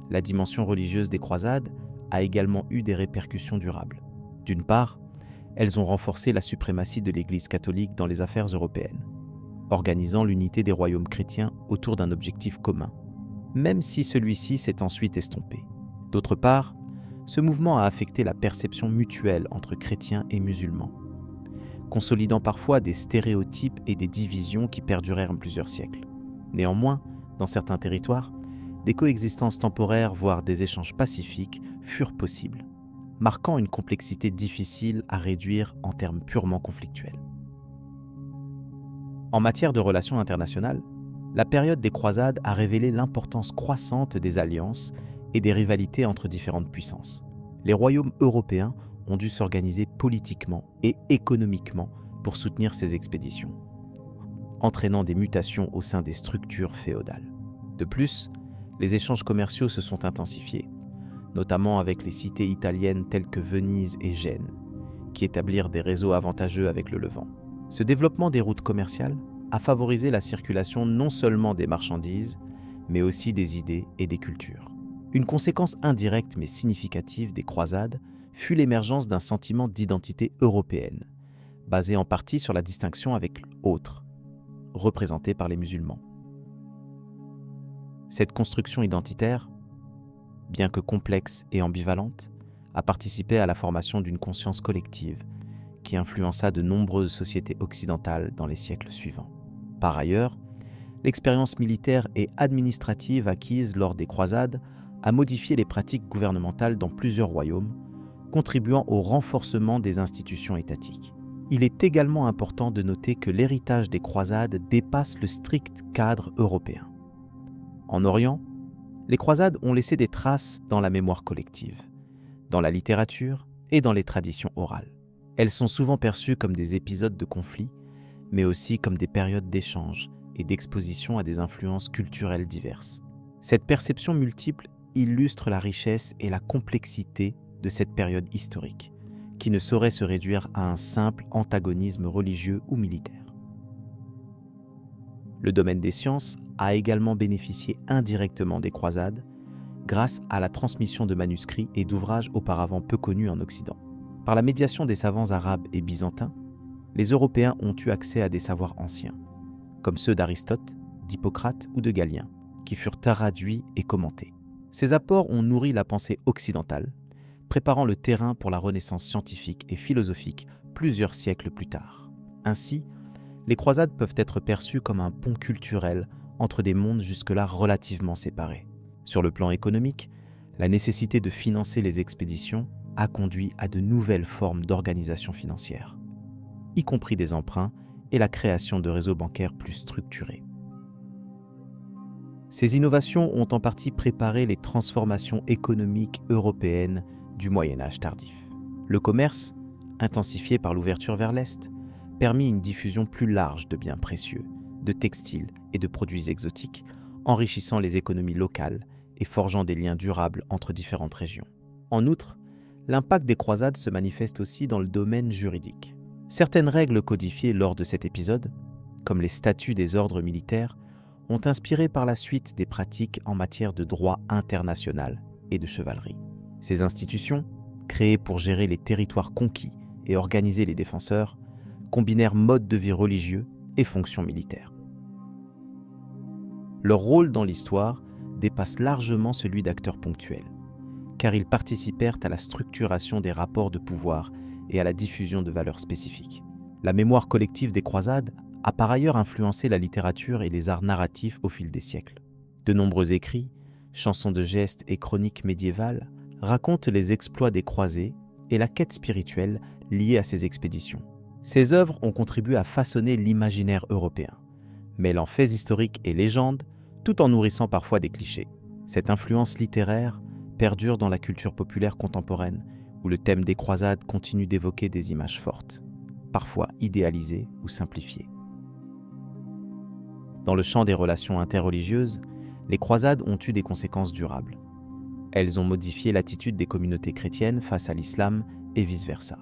La dimension religieuse des croisades a également eu des répercussions durables. D'une part, elles ont renforcé la suprématie de l'Église catholique dans les affaires européennes, organisant l'unité des royaumes chrétiens autour d'un objectif commun, même si celui-ci s'est ensuite estompé. D'autre part, ce mouvement a affecté la perception mutuelle entre chrétiens et musulmans, consolidant parfois des stéréotypes et des divisions qui perdurèrent plusieurs siècles. Néanmoins, dans certains territoires, des coexistences temporaires, voire des échanges pacifiques, furent possibles, marquant une complexité difficile à réduire en termes purement conflictuels. En matière de relations internationales, la période des croisades a révélé l'importance croissante des alliances et des rivalités entre différentes puissances. Les royaumes européens ont dû s'organiser politiquement et économiquement pour soutenir ces expéditions, entraînant des mutations au sein des structures féodales. De plus, les échanges commerciaux se sont intensifiés, notamment avec les cités italiennes telles que Venise et Gênes, qui établirent des réseaux avantageux avec le Levant. Ce développement des routes commerciales a favorisé la circulation non seulement des marchandises, mais aussi des idées et des cultures. Une conséquence indirecte mais significative des croisades fut l'émergence d'un sentiment d'identité européenne, basé en partie sur la distinction avec l'autre, représentée par les musulmans. Cette construction identitaire, bien que complexe et ambivalente, a participé à la formation d'une conscience collective qui influença de nombreuses sociétés occidentales dans les siècles suivants. Par ailleurs, l'expérience militaire et administrative acquise lors des croisades a modifié les pratiques gouvernementales dans plusieurs royaumes, contribuant au renforcement des institutions étatiques. Il est également important de noter que l'héritage des croisades dépasse le strict cadre européen. En Orient, les croisades ont laissé des traces dans la mémoire collective, dans la littérature et dans les traditions orales. Elles sont souvent perçues comme des épisodes de conflit, mais aussi comme des périodes d'échange et d'exposition à des influences culturelles diverses. Cette perception multiple illustre la richesse et la complexité de cette période historique, qui ne saurait se réduire à un simple antagonisme religieux ou militaire. Le domaine des sciences a également bénéficié indirectement des croisades, grâce à la transmission de manuscrits et d'ouvrages auparavant peu connus en Occident. Par la médiation des savants arabes et byzantins, les Européens ont eu accès à des savoirs anciens, comme ceux d'Aristote, d'Hippocrate ou de Galien, qui furent traduits et commentés. Ces apports ont nourri la pensée occidentale, préparant le terrain pour la renaissance scientifique et philosophique plusieurs siècles plus tard. Ainsi, les croisades peuvent être perçues comme un pont culturel entre des mondes jusque-là relativement séparés. Sur le plan économique, la nécessité de financer les expéditions a conduit à de nouvelles formes d'organisation financière, y compris des emprunts et la création de réseaux bancaires plus structurés. Ces innovations ont en partie préparé les transformations économiques européennes du Moyen Âge tardif. Le commerce, intensifié par l'ouverture vers l'Est, permit une diffusion plus large de biens précieux, de textiles et de produits exotiques, enrichissant les économies locales et forgeant des liens durables entre différentes régions. En outre, l'impact des croisades se manifeste aussi dans le domaine juridique. Certaines règles codifiées lors de cet épisode, comme les statuts des ordres militaires, ont inspiré par la suite des pratiques en matière de droit international et de chevalerie. Ces institutions, créées pour gérer les territoires conquis et organiser les défenseurs, combinèrent mode de vie religieux et fonctions militaires. Leur rôle dans l'histoire dépasse largement celui d'acteurs ponctuels, car ils participèrent à la structuration des rapports de pouvoir et à la diffusion de valeurs spécifiques. La mémoire collective des croisades a par ailleurs influencé la littérature et les arts narratifs au fil des siècles. De nombreux écrits, chansons de gestes et chroniques médiévales racontent les exploits des croisés et la quête spirituelle liée à ces expéditions. Ces œuvres ont contribué à façonner l'imaginaire européen, mêlant faits historiques et légendes, tout en nourrissant parfois des clichés. Cette influence littéraire perdure dans la culture populaire contemporaine, où le thème des croisades continue d'évoquer des images fortes, parfois idéalisées ou simplifiées. Dans le champ des relations interreligieuses, les croisades ont eu des conséquences durables. Elles ont modifié l'attitude des communautés chrétiennes face à l'islam et vice-versa.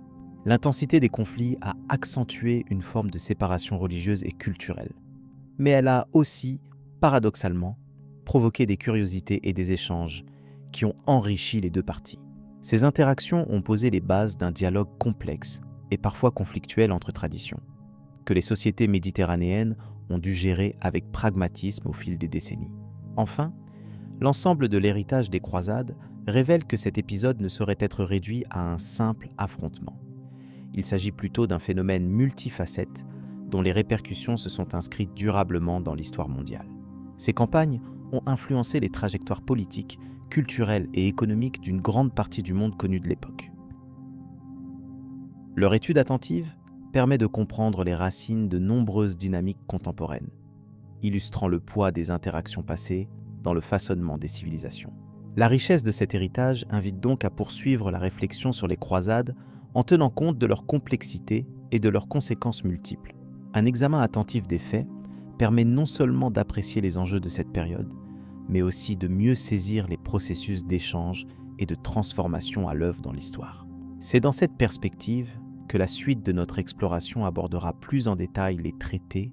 L'intensité des conflits a accentué une forme de séparation religieuse et culturelle. Mais elle a aussi, paradoxalement, provoqué des curiosités et des échanges qui ont enrichi les deux parties. Ces interactions ont posé les bases d'un dialogue complexe et parfois conflictuel entre traditions, que les sociétés méditerranéennes ont dû gérer avec pragmatisme au fil des décennies. Enfin, l'ensemble de l'héritage des croisades révèle que cet épisode ne saurait être réduit à un simple affrontement. Il s'agit plutôt d'un phénomène multifacette dont les répercussions se sont inscrites durablement dans l'histoire mondiale. Ces campagnes ont influencé les trajectoires politiques, culturelles et économiques d'une grande partie du monde connu de l'époque. Leur étude attentive permet de comprendre les racines de nombreuses dynamiques contemporaines, illustrant le poids des interactions passées dans le façonnement des civilisations. La richesse de cet héritage invite donc à poursuivre la réflexion sur les croisades en tenant compte de leur complexité et de leurs conséquences multiples. Un examen attentif des faits permet non seulement d'apprécier les enjeux de cette période, mais aussi de mieux saisir les processus d'échange et de transformation à l'œuvre dans l'histoire. C'est dans cette perspective que la suite de notre exploration abordera plus en détail les traités,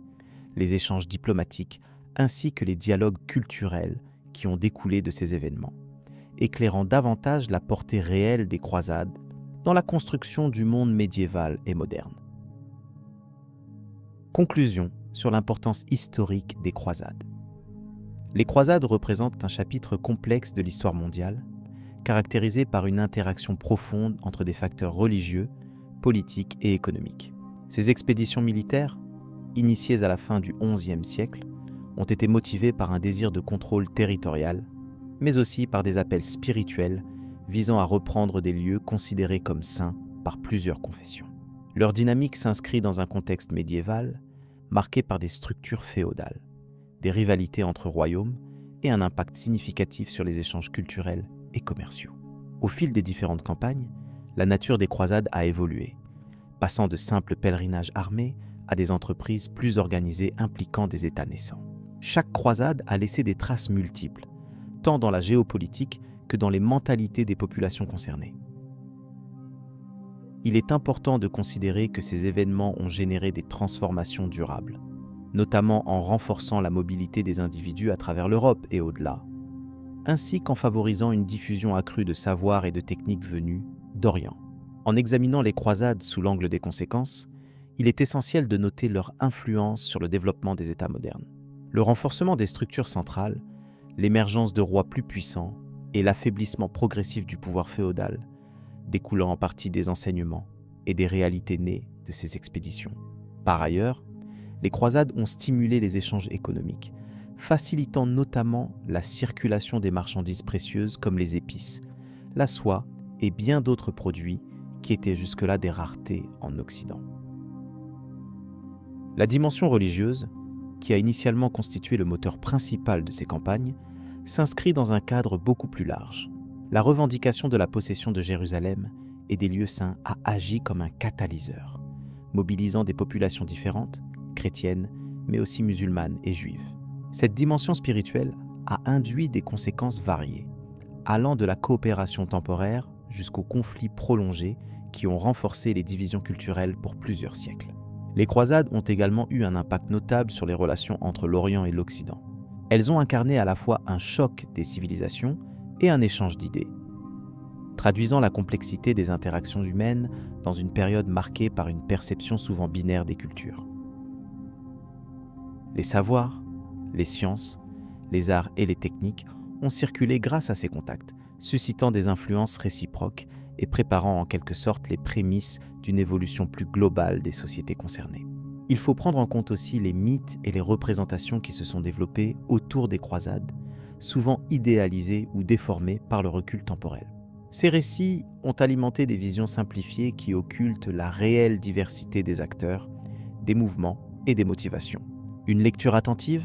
les échanges diplomatiques, ainsi que les dialogues culturels qui ont découlé de ces événements, éclairant davantage la portée réelle des croisades dans la construction du monde médiéval et moderne. Conclusion sur l'importance historique des croisades. Les croisades représentent un chapitre complexe de l'histoire mondiale, caractérisé par une interaction profonde entre des facteurs religieux, politiques et économiques. Ces expéditions militaires, initiées à la fin du XIe siècle, ont été motivées par un désir de contrôle territorial, mais aussi par des appels spirituels visant à reprendre des lieux considérés comme saints par plusieurs confessions. Leur dynamique s'inscrit dans un contexte médiéval marqué par des structures féodales, des rivalités entre royaumes et un impact significatif sur les échanges culturels et commerciaux. Au fil des différentes campagnes, la nature des croisades a évolué, passant de simples pèlerinages armés à des entreprises plus organisées impliquant des États naissants. Chaque croisade a laissé des traces multiples, tant dans la géopolitique que dans les mentalités des populations concernées. Il est important de considérer que ces événements ont généré des transformations durables, notamment en renforçant la mobilité des individus à travers l'Europe et au-delà. ainsi qu'en favorisant une diffusion accrue de savoirs et de techniques venus d'Orient. En examinant les croisades sous l'angle des conséquences, il est essentiel de noter leur influence sur le développement des États modernes. Le renforcement des structures centrales, l'émergence de rois plus puissants et l'affaiblissement progressif du pouvoir féodal, découlant en partie des enseignements et des réalités nées de ces expéditions. Par ailleurs, les croisades ont stimulé les échanges économiques, facilitant notamment la circulation des marchandises précieuses comme les épices, la soie et bien d'autres produits qui étaient jusque-là des raretés en Occident. La dimension religieuse, qui a initialement constitué le moteur principal de ces campagnes, s'inscrit dans un cadre beaucoup plus large. La revendication de la possession de Jérusalem et des lieux saints a agi comme un catalyseur, mobilisant des populations différentes, chrétiennes, mais aussi musulmanes et juives. Cette dimension spirituelle a induit des conséquences variées, allant de la coopération temporaire jusqu'aux conflits prolongés qui ont renforcé les divisions culturelles pour plusieurs siècles. Les croisades ont également eu un impact notable sur les relations entre l'Orient et l'Occident. Elles ont incarné à la fois un choc des civilisations et un échange d'idées, traduisant la complexité des interactions humaines dans une période marquée par une perception souvent binaire des cultures. Les savoirs, les sciences, les arts et les techniques ont circulé grâce à ces contacts, suscitant des influences réciproques et préparant en quelque sorte les prémices d'une évolution plus globale des sociétés concernées. Il faut prendre en compte aussi les mythes et les représentations qui se sont développés autour des croisades, souvent idéalisés ou déformés par le recul temporel. Ces récits ont alimenté des visions simplifiées qui occultent la réelle diversité des acteurs, des mouvements et des motivations. Une lecture attentive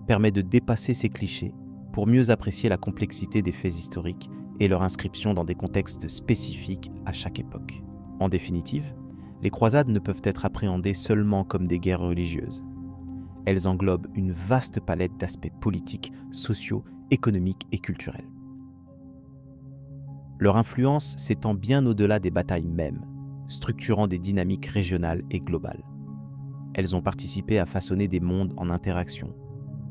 permet de dépasser ces clichés pour mieux apprécier la complexité des faits historiques et leur inscription dans des contextes spécifiques à chaque époque. En définitive, les croisades ne peuvent être appréhendées seulement comme des guerres religieuses. Elles englobent une vaste palette d'aspects politiques, sociaux, économiques et culturels. Leur influence s'étend bien au-delà des batailles mêmes, structurant des dynamiques régionales et globales. Elles ont participé à façonner des mondes en interaction,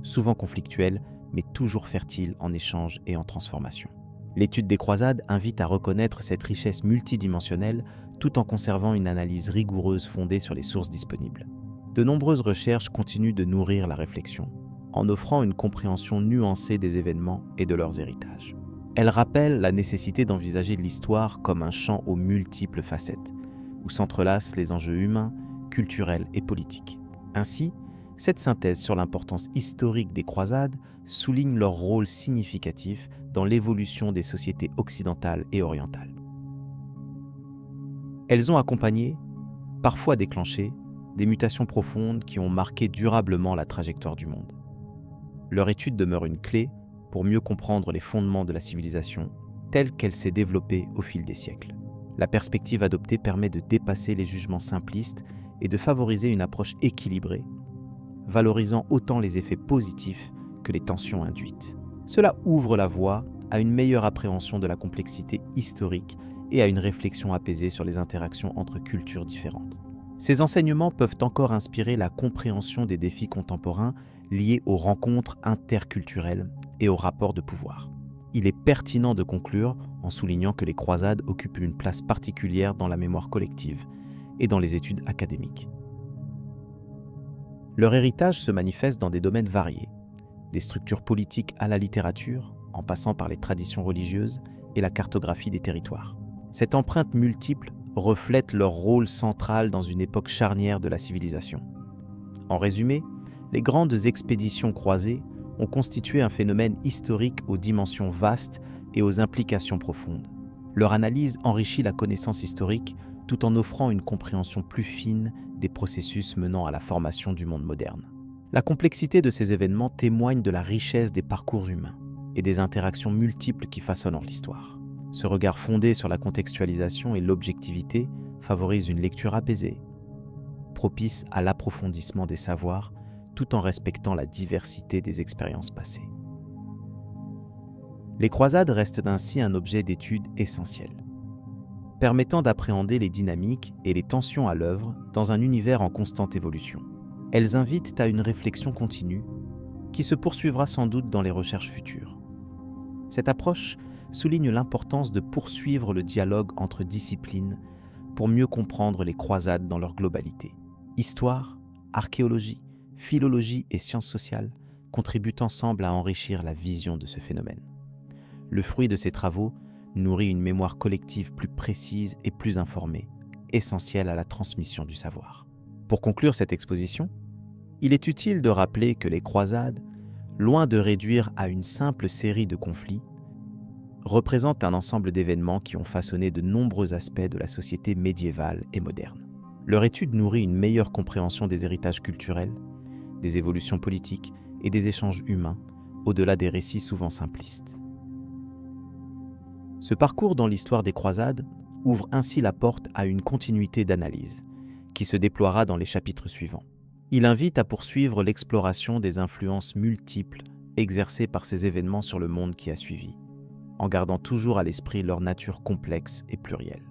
souvent conflictuels, mais toujours fertiles en échanges et en transformation. L'étude des croisades invite à reconnaître cette richesse multidimensionnelle tout en conservant une analyse rigoureuse fondée sur les sources disponibles. De nombreuses recherches continuent de nourrir la réflexion, en offrant une compréhension nuancée des événements et de leurs héritages. Elles rappellent la nécessité d'envisager l'histoire comme un champ aux multiples facettes, où s'entrelacent les enjeux humains, culturels et politiques. Ainsi, cette synthèse sur l'importance historique des croisades souligne leur rôle significatif dans l'évolution des sociétés occidentales et orientales. Elles ont accompagné, parfois déclenché, des mutations profondes qui ont marqué durablement la trajectoire du monde. Leur étude demeure une clé pour mieux comprendre les fondements de la civilisation telle qu'elle s'est développée au fil des siècles. La perspective adoptée permet de dépasser les jugements simplistes et de favoriser une approche équilibrée, valorisant autant les effets positifs que les tensions induites. Cela ouvre la voie à une meilleure appréhension de la complexité historique et à une réflexion apaisée sur les interactions entre cultures différentes. Ces enseignements peuvent encore inspirer la compréhension des défis contemporains liés aux rencontres interculturelles et aux rapports de pouvoir. Il est pertinent de conclure en soulignant que les croisades occupent une place particulière dans la mémoire collective et dans les études académiques. Leur héritage se manifeste dans des domaines variés, des structures politiques à la littérature, en passant par les traditions religieuses et la cartographie des territoires. Cette empreinte multiple reflète leur rôle central dans une époque charnière de la civilisation. En résumé, les grandes expéditions croisées ont constitué un phénomène historique aux dimensions vastes et aux implications profondes. Leur analyse enrichit la connaissance historique tout en offrant une compréhension plus fine des processus menant à la formation du monde moderne. La complexité de ces événements témoigne de la richesse des parcours humains et des interactions multiples qui façonnent l'histoire. Ce regard fondé sur la contextualisation et l'objectivité favorise une lecture apaisée, propice à l'approfondissement des savoirs tout en respectant la diversité des expériences passées. Les croisades restent ainsi un objet d'étude essentiel, permettant d'appréhender les dynamiques et les tensions à l'œuvre dans un univers en constante évolution. Elles invitent à une réflexion continue qui se poursuivra sans doute dans les recherches futures. Cette approche souligne l'importance de poursuivre le dialogue entre disciplines pour mieux comprendre les croisades dans leur globalité. Histoire, archéologie, philologie et sciences sociales contribuent ensemble à enrichir la vision de ce phénomène. Le fruit de ces travaux nourrit une mémoire collective plus précise et plus informée, essentielle à la transmission du savoir. Pour conclure cette exposition, il est utile de rappeler que les croisades, loin de réduire à une simple série de conflits, représentent un ensemble d'événements qui ont façonné de nombreux aspects de la société médiévale et moderne. Leur étude nourrit une meilleure compréhension des héritages culturels, des évolutions politiques et des échanges humains, au-delà des récits souvent simplistes. Ce parcours dans l'histoire des croisades ouvre ainsi la porte à une continuité d'analyse, qui se déploiera dans les chapitres suivants. Il invite à poursuivre l'exploration des influences multiples exercées par ces événements sur le monde qui a suivi, en gardant toujours à l'esprit leur nature complexe et plurielle.